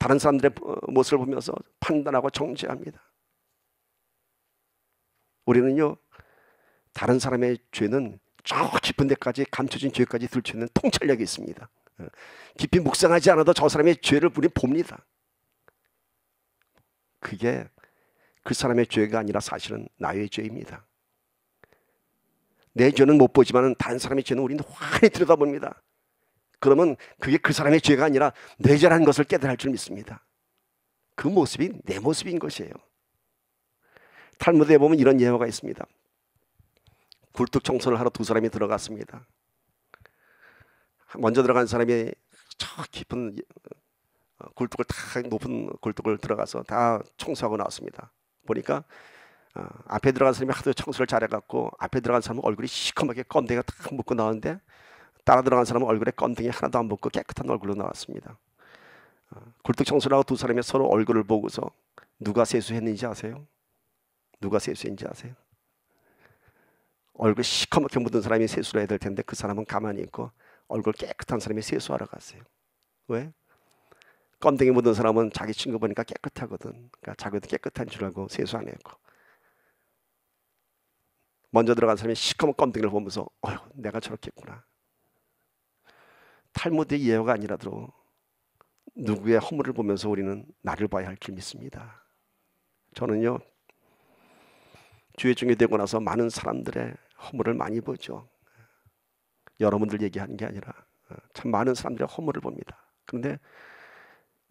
다른 사람들의 모습을 보면서 판단하고 정죄합니다. 우리는요, 다른 사람의 죄는 저 깊은 데까지, 감춰진 죄까지 들추는 통찰력이 있습니다. 깊이 묵상하지 않아도 저 사람의 죄를 우리는 봅니다. 그게 그 사람의 죄가 아니라 사실은 나의 죄입니다. 내 죄는 못 보지만 다른 사람의 죄는 우리는 환히 들여다봅니다. 그러면 그게 그 사람의 죄가 아니라 내 죄라는 것을 깨달을 줄 믿습니다. 그 모습이 내 모습인 것이에요. 탈무드에 보면 이런 예화가 있습니다. 굴뚝 청소를 하러 두 사람이 들어갔습니다. 먼저 들어간 사람이 저 깊은 굴뚝을 다, 높은 굴뚝을 들어가서 다 청소하고 나왔습니다. 보니까 앞에 들어간 사람이 하도 청소를 잘해갖고 앞에 들어간 사람은 얼굴이 시커멓게 껌댕이가 다 묻고 나왔는데, 따라 들어간 사람은 얼굴에 껌댕이 하나도 안 묻고 깨끗한 얼굴로 나왔습니다. 굴뚝 청소를 하고 두 사람이 서로 얼굴을 보고서 누가 세수했는지 아세요? 누가 세수했는지 아세요? 얼굴 시커멓게 묻은 사람이 세수를 해야 될 텐데 그 사람은 가만히 있고 얼굴 깨끗한 사람이 세수하러 갔어요. 왜? 껌댕이 묻은 사람은 자기 친구 보니까 깨끗하거든. 그러니까 자기도 깨끗한 줄 알고 세수 안 했고, 먼저 들어간 사람이 시커먼 껌댕이를 보면서 어휴, 내가 저렇게 했구나. 탈무드의 예화가 아니라도 누구의 허물을 보면서 우리는 나를 봐야 할 줄 믿습니다. 저는요, 주의 종이 되고 나서 많은 사람들의 허물을 많이 보죠. 여러분들 얘기하는 게 아니라 참 많은 사람들의 허물을 봅니다. 그런데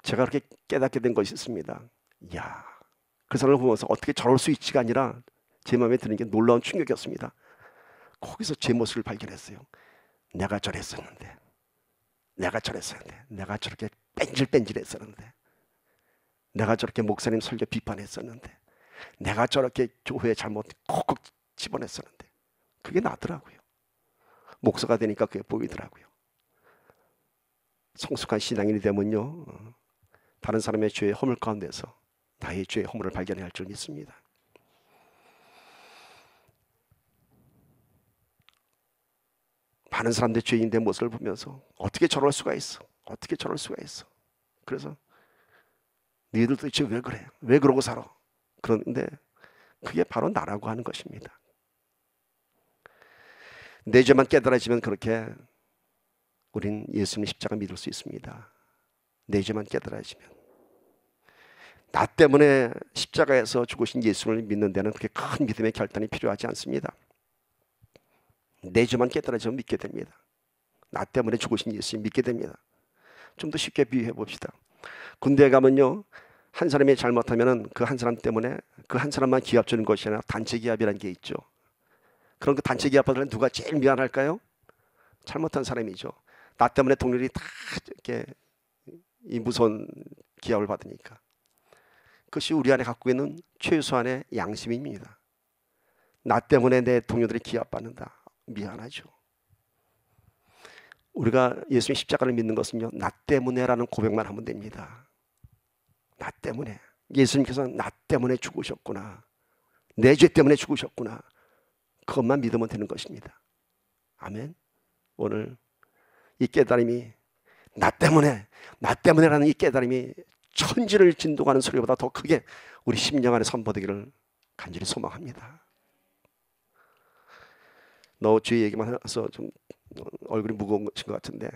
제가 그렇게 깨닫게 된 것이 있습니다. 이야, 그 사람을 보면서 어떻게 저럴 수 있지가 아니라 제 마음에 드는 게 놀라운 충격이었습니다. 거기서 제 모습을 발견했어요. 내가 저랬었는데, 내가 저랬었는데, 내가 저렇게 뺀질뺀질했었는데, 내가 저렇게 목사님 설교 비판했었는데, 내가 저렇게 교회 잘못 콕콕 집어냈었는데, 그게 나더라고요. 목사가 되니까 그게 보이더라고요. 성숙한 신앙인이 되면요, 다른 사람의 죄의 허물 가운데서 나의 죄의 허물을 발견해야 할 줄 믿습니다. 많은 사람들의 죄인된 모습을 보면서 어떻게 저럴 수가 있어? 어떻게 저럴 수가 있어? 그래서 너희들 도대체 왜 그래? 왜 그러고 살아? 그런데 그게 바로 나라고 하는 것입니다. 내 죄만 깨달아지면 그렇게 우린 예수님 십자가 믿을 수 있습니다. 내 죄만 깨달아지면. 나 때문에 십자가에서 죽으신 예수를 믿는 데는 그렇게 큰 믿음의 결단이 필요하지 않습니다. 내 죄만 깨달아지면 믿게 됩니다. 나 때문에 죽으신 예수 믿게 됩니다. 좀 더 쉽게 비유해 봅시다. 군대에 가면요, 한 사람이 잘못하면 그 한 사람 때문에 그 한 사람만 기합 주는 것이 아니라 단체 기합이라는 게 있죠. 그럼 그 단체 기합받으면 누가 제일 미안할까요? 잘못한 사람이죠. 나 때문에 동료들이 다 이렇게 이 무서운 기합을 받으니까. 그것이 우리 안에 갖고 있는 최소한의 양심입니다. 나 때문에 내 동료들이 기합받는다. 미안하죠. 우리가 예수님 십자가를 믿는 것은요, 나 때문에라는 고백만 하면 됩니다. 나 때문에. 예수님께서 나 때문에 죽으셨구나. 내 죄 때문에 죽으셨구나. 그것만 믿으면 되는 것입니다. 아멘. 오늘 이 깨달음이 나 때문에라는 이 깨달음이 천지를 진동하는 소리보다 더 크게 우리 심령 안에 선포되기를 간절히 소망합니다. 너 죄 얘기만 해서 좀 얼굴이 무거운 것 같은데,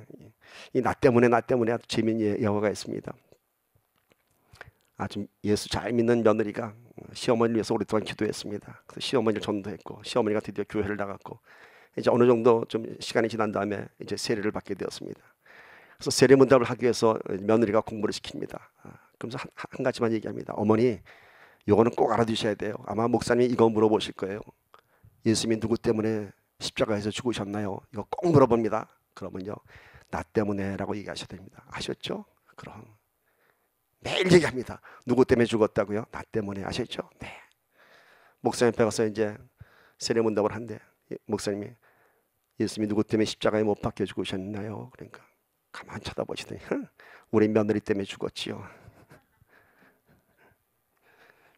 이 나 때문에 아주 재미있는 예화가 있습니다. 아주 예수 잘 믿는 며느리가 시어머니를 위해서 오랫동안 기도했습니다. 그래서 시어머니를 전도했고, 시어머니가 드디어 교회를 나갔고, 이제 어느 정도 좀 시간이 지난 다음에 이제 세례를 받게 되었습니다. 그래서 세례 문답을 하기 위해서 며느리가 공부를 시킵니다. 그러면서 한 가지만 얘기합니다. 어머니, 요거는 꼭 알아두셔야 돼요. 아마 목사님이 이거 물어보실 거예요. 예수님이 누구 때문에 십자가에서 죽으셨나요? 이거 꼭 물어봅니다. 그러면요, 나 때문에라고 얘기하셔야 됩니다. 아셨죠? 그럼 매일 얘기합니다. 누구 때문에 죽었다고요? 나 때문에. 아셨죠? 네. 목사님 앞에 가서 이제 세례 문답을 한대. 목사님이 예수님이 누구 때문에 십자가에 못 박혀 죽으셨나요? 그러니까 가만 쳐다보시더니 우리 며느리 때문에 죽었지요.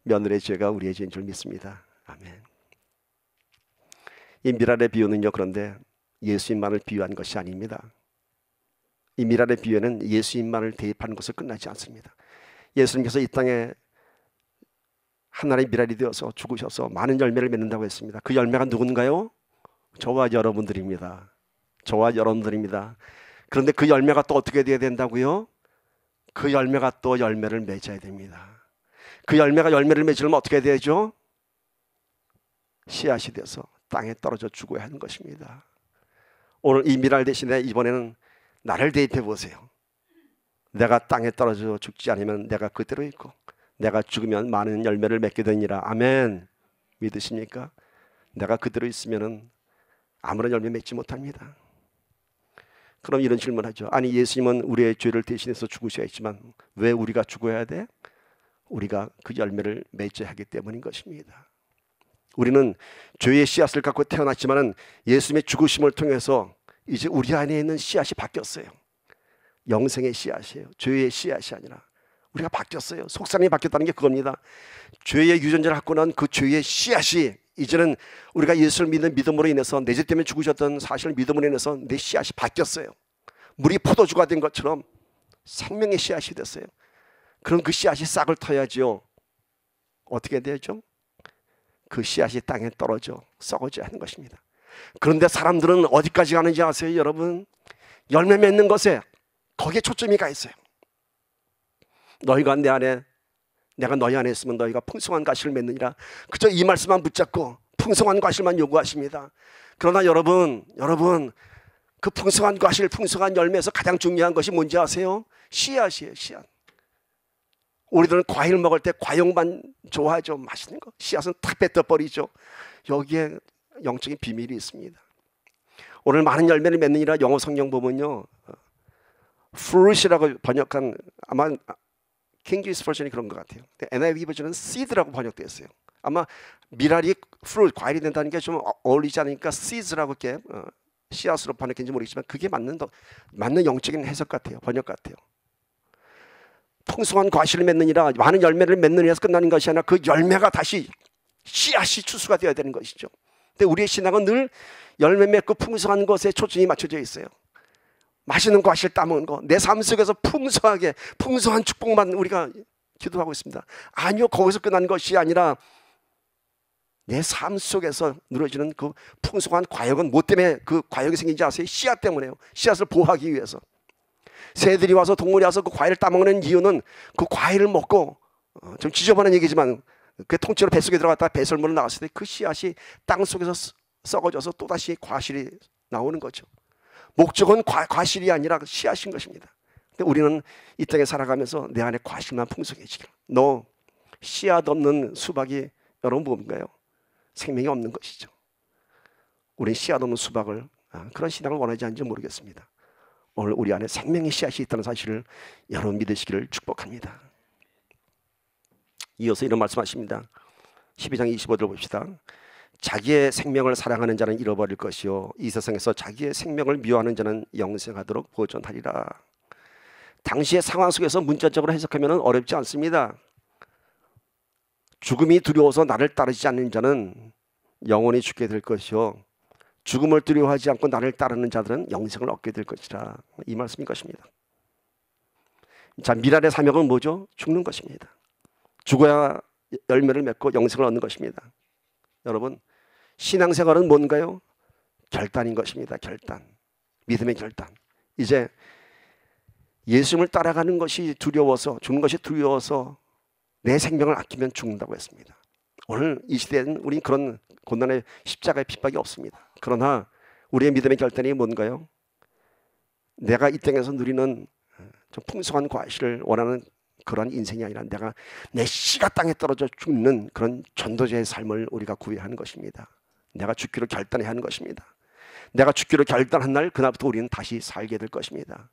며느리의 죄가 우리의 죄인 줄 믿습니다. 아멘. 이 미랄의 비유는요, 그런데 예수님만을 비유한 것이 아닙니다. 이 미랄의 비유는 예수님만을 대입하는 것으로 끝나지 않습니다. 예수님께서 이 땅에 하나의 미랄이 되어서 죽으셔서 많은 열매를 맺는다고 했습니다. 그 열매가 누군가요? 저와 여러분들입니다. 저와 여러분들입니다. 그런데 그 열매가 또 어떻게 되어야 된다고요? 그 열매가 또 열매를 맺어야 됩니다. 그 열매가 열매를 맺으려면 어떻게 되죠? 씨앗이 돼서 땅에 떨어져 죽어야 하는 것입니다. 오늘 이 미랄 대신에 이번에는 나를 대입해 보세요. 내가 땅에 떨어져 죽지 않으면 내가 그대로 있고, 내가 죽으면 많은 열매를 맺게 되니라. 아멘. 믿으십니까? 내가 그대로 있으면 아무런 열매 맺지 못합니다. 그럼 이런 질문하죠. 아니, 예수님은 우리의 죄를 대신해서 죽으셔야 했지만 왜 우리가 죽어야 돼? 우리가 그 열매를 맺어야 하기 때문인 것입니다. 우리는 죄의 씨앗을 갖고 태어났지만 예수님의 죽으심을 통해서 이제 우리 안에 있는 씨앗이 바뀌었어요. 영생의 씨앗이에요. 죄의 씨앗이 아니라 우리가 바뀌었어요. 속사람이 바뀌었다는 게 그겁니다. 죄의 유전자를 갖고 난 그 죄의 씨앗이 이제는 우리가 예수를 믿는 믿음으로 인해서 내 죄 때문에 죽으셨던 사실을 믿음으로 인해서 내 씨앗이 바뀌었어요. 물이 포도주가 된 것처럼 생명의 씨앗이 됐어요. 그럼 그 씨앗이 싹을 터야지요. 어떻게 되죠? 그 씨앗이 땅에 떨어져 썩어져야 하는 것입니다. 그런데 사람들은 어디까지 가는지 아세요, 여러분? 열매 맺는 것에 거기에 초점이 가 있어요. 너희가 내 안에, 내가 너희 안에 있으면 너희가 풍성한 과실을 맺느니라. 그저 이 말씀만 붙잡고 풍성한 과실만 요구하십니다. 그러나 여러분, 그 풍성한 과실, 풍성한 열매에서 가장 중요한 것이 뭔지 아세요? 씨앗이에요, 씨앗. 우리들은 과일 먹을 때 과육만 좋아하죠. 맛있는 거. 씨앗은 탁 뱉어버리죠. 여기에 영적인 비밀이 있습니다. 오늘 많은 열매를 맺느니라 영어 성경 보면요, fruit이라고 번역한, 아마 킹 제임스 버전이 그런 것 같아요. NIV 버전은 seed라고 번역되어 있어요. 아마 미랄이 프루트 과일이 된다는 게 좀 어울리지 않으니까 seeds라고 이렇게 씨앗으로 번역했는지 모르겠지만 그게 맞는 영적인 해석 같아요. 번역 같아요. 풍성한 과실을 맺느니라, 많은 열매를 맺느니라 해서 끝나는 것이 아니라 그 열매가 다시 씨앗이 추수가 되어야 되는 것이죠. 근데 우리의 신앙은 늘 열매 맺고 풍성한 것에 초점이 맞춰져 있어요. 맛있는 과실 따먹는 거, 내 삶 속에서 풍성한 축복만 우리가 기도하고 있습니다. 아니요, 거기서 끝난 것이 아니라 내 삶 속에서 누려지는 그 풍성한 과역은 뭐 때문에 그 과역이 생긴지 아세요? 씨앗 때문에요. 씨앗을 보호하기 위해서. 새들이 와서 동물이 와서 그 과일을 따먹는 이유는 그 과일을 먹고 좀 지저분한 얘기지만 그 통째로 뱃속에 들어갔다가 배설물로 나왔을 때 그 씨앗이 땅 속에서 썩어져서 또다시 과실이 나오는 거죠. 목적은 과실이 아니라 씨앗인 것입니다. 근데 우리는 이 땅에 살아가면서 내 안에 과실만 풍성해지길. 너 씨앗 없는 수박이 여러분 뭔가요? 생명이 없는 것이죠. 우리는 씨앗 없는 수박을 그런 신앙을 원하지 않는지 모르겠습니다. 오늘 우리 안에 생명의 씨앗이 있다는 사실을 여러분 믿으시기를 축복합니다. 이어서 이런 말씀하십니다. 12장 25절 봅시다. 자기의 생명을 사랑하는 자는 잃어버릴 것이요 이 세상에서 자기의 생명을 미워하는 자는 영생하도록 보존하리라. 당시의 상황 속에서 문자적으로 해석하면 어렵지 않습니다. 죽음이 두려워서 나를 따르지 않는 자는 영원히 죽게 될 것이요 죽음을 두려워하지 않고 나를 따르는 자들은 영생을 얻게 될 것이라. 이 말씀인 것입니다. 자, 미랄의 사명은 뭐죠? 죽는 것입니다. 죽어야 열매를 맺고 영생을 얻는 것입니다. 여러분, 신앙생활은 뭔가요? 결단인 것입니다. 결단. 믿음의 결단. 이제 예수님을 따라가는 것이 두려워서, 죽는 것이 두려워서 내 생명을 아끼면 죽는다고 했습니다. 오늘 이 시대에는 우린 그런 고난의 십자가의 핍박이 없습니다. 그러나 우리의 믿음의 결단이 뭔가요? 내가 이 땅에서 누리는 좀 풍성한 과실을 원하는 그런 인생이 아니라 내가 내 씨가 땅에 떨어져 죽는 그런 전도자의 삶을 우리가 구해야 하는 것입니다. 내가 죽기로 결단해야 하는 것입니다. 내가 죽기로 결단한 날, 그날부터 우리는 다시 살게 될 것입니다.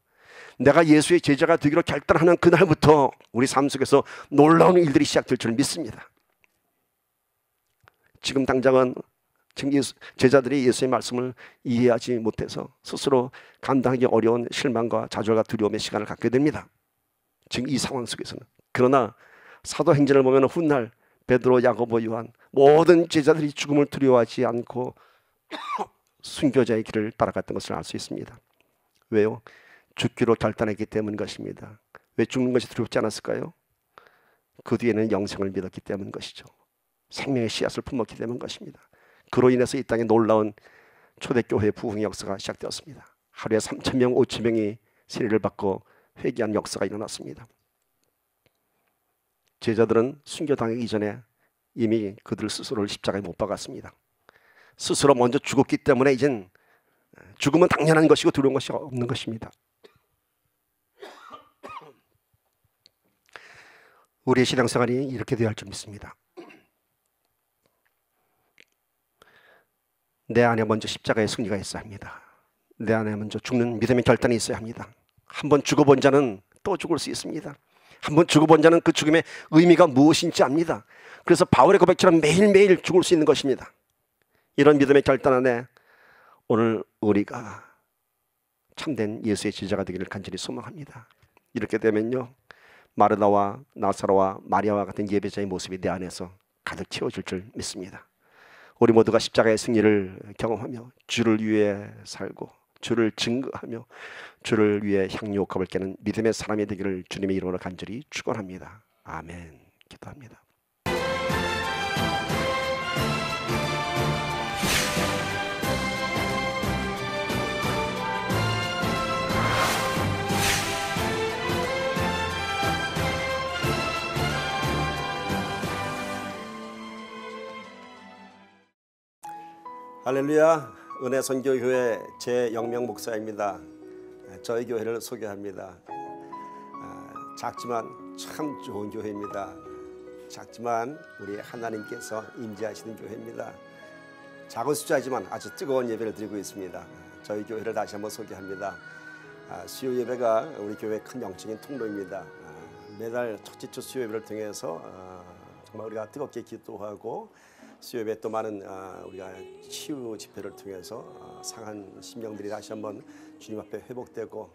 내가 예수의 제자가 되기로 결단하는 그날부터 우리 삶 속에서 놀라운 일들이 시작될 줄 믿습니다. 지금 당장은 제자들이 예수의 말씀을 이해하지 못해서 스스로 감당하기 어려운 실망과 좌절과 두려움의 시간을 갖게 됩니다. 지금 이 상황 속에서는. 그러나 사도행전을 보면 훗날 베드로, 야고보, 요한 모든 제자들이 죽음을 두려워하지 않고 순교자의 길을 따라갔던 것을 알 수 있습니다. 왜요? 죽기로 결단했기 때문인 것입니다. 왜 죽는 것이 두렵지 않았을까요? 그 뒤에는 영생을 믿었기 때문인 것이죠. 생명의 씨앗을 품었기 때문인 것입니다. 그로 인해서 이 땅에 놀라운 초대교회 부흥의 역사가 시작되었습니다. 하루에 3,000명, 5,000명이 세례를 받고 회개한 역사가 일어났습니다. 제자들은 순교당하기 이전에 이미 그들 스스로를 십자가에 못 박았습니다. 스스로 먼저 죽었기 때문에 이젠 죽음은 당연한 것이고 두려운 것이 없는 것입니다. 우리의 신앙생활이 이렇게 되어야 할 줄 믿습니다. 내 안에 먼저 십자가의 승리가 있어야 합니다. 내 안에 먼저 죽는 믿음의 결단이 있어야 합니다. 한번 죽어본 자는 또 죽을 수 있습니다. 한번 죽어본 자는 그 죽음의 의미가 무엇인지 압니다. 그래서 바울의 고백처럼 매일매일 죽을 수 있는 것입니다. 이런 믿음의 결단 안에 오늘 우리가 참된 예수의 제자가 되기를 간절히 소망합니다. 이렇게 되면요, 마르다와 나사로와 마리아와 같은 예배자의 모습이 내 안에서 가득 채워질 줄 믿습니다. 우리 모두가 십자가의 승리를 경험하며 주를 위해 살고 주를 증거하며 주를 위해 향유옥합을 깨는 믿음의 사람이 되기를 주님의 이름으로 간절히 축원합니다. 아멘. 기도합니다. 할렐루야. 은혜선교교회 제영명 목사입니다. 저희 교회를 소개합니다. 작지만 참 좋은 교회입니다. 작지만 우리 하나님께서 임재하시는 교회입니다. 작은 숫자이지만 아주 뜨거운 예배를 드리고 있습니다. 저희 교회를 다시 한번 소개합니다. 수요 예배가 우리 교회의 큰 영적인 통로입니다. 매달 첫째 주 수요 예배를 통해서 정말 우리가 뜨겁게 기도하고 수요일에 또 많은 우리가 치유 집회를 통해서 상한 심령들이 다시 한번 주님 앞에 회복되고,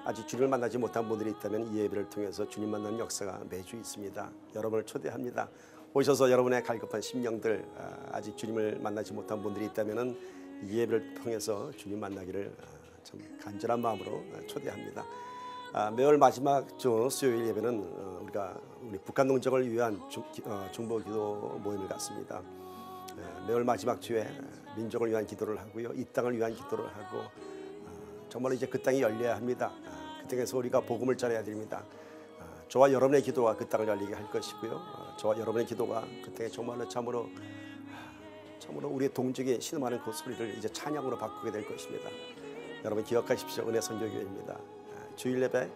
아직 주님을 만나지 못한 분들이 있다면 이 예배를 통해서 주님 만나는 역사가 매주 있습니다. 여러분을 초대합니다. 오셔서 여러분의 갈급한 심령들, 아직 주님을 만나지 못한 분들이 있다면 이 예배를 통해서 주님 만나기를 참 간절한 마음으로 초대합니다. 매월 마지막 주 수요일 예배는 우리 북한 농적을 위한 중보기도 모임을 갖습니다. 매월 마지막 주에 민족을 위한 기도를 하고요, 이 땅을 위한 기도를 하고, 정말 이제 그 땅이 열려야 합니다. 그 땅에서 우리가 복음을 전해야 됩니다. 저와 여러분의 기도가 그 땅을 열리게 할 것이고요, 저와 여러분의 기도가 그 땅에 정말로 참으로 우리의 동족이 신음하는 그 소리를 이제 찬양으로 바꾸게 될 것입니다. 여러분 기억하십시오. 은혜 선교교회입니다. 주일 예배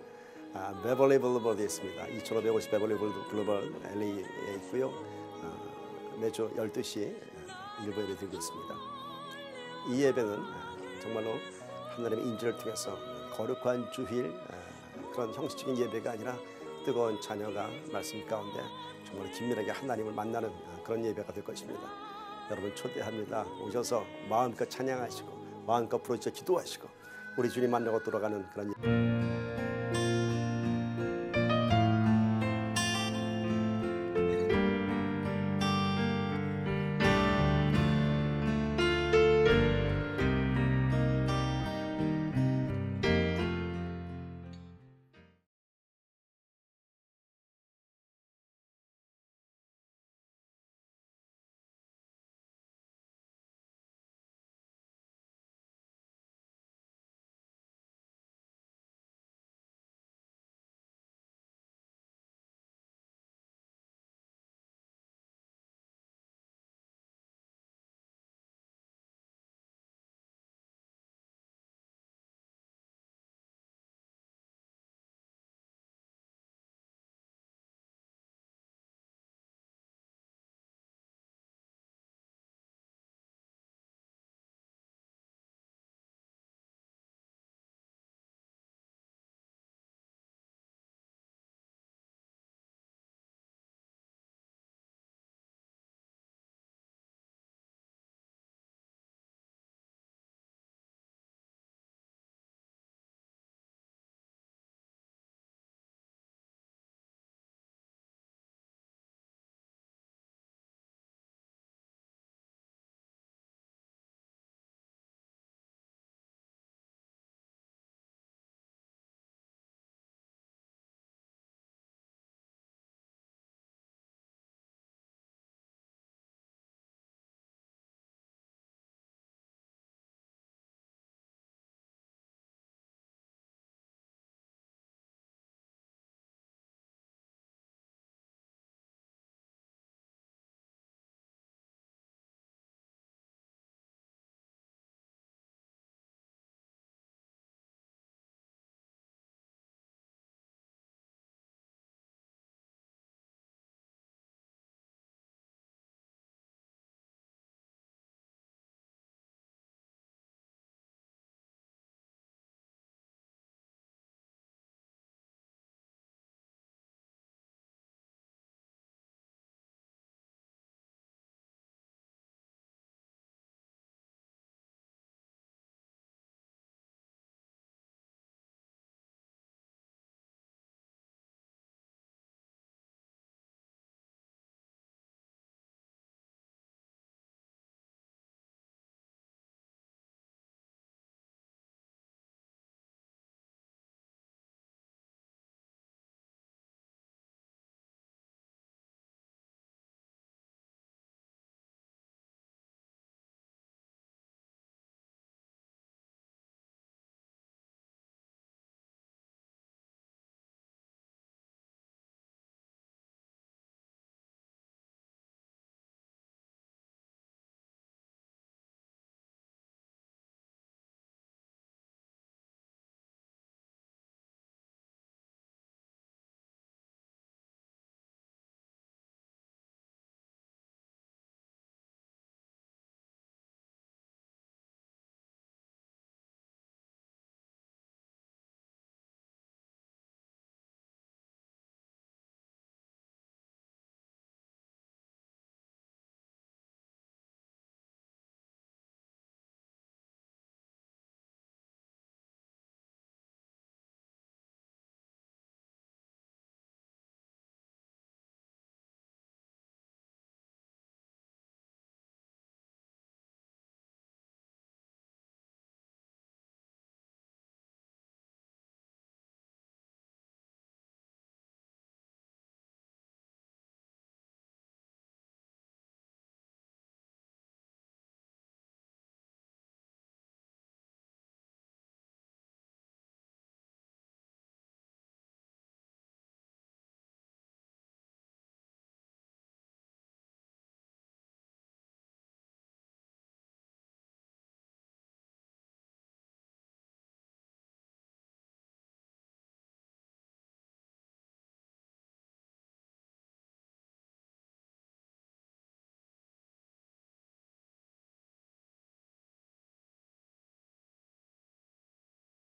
베벌리 블루버드에 있습니다. 2550 베벌리 블루버드 LA에 있고요. 매주 12시 일부 예배 드리고 있습니다. 이 예배는 정말로 하나님의 인지를 통해서 거룩한 주일, 그런 형식적인 예배가 아니라 뜨거운 자녀가 말씀 가운데 정말 긴밀하게 하나님을 만나는 그런 예배가 될 것입니다. 여러분 초대합니다. 오셔서 마음껏 찬양하시고 마음껏 부르짖어 기도하시고 우리 주님 만나고 돌아가는 그런 예배.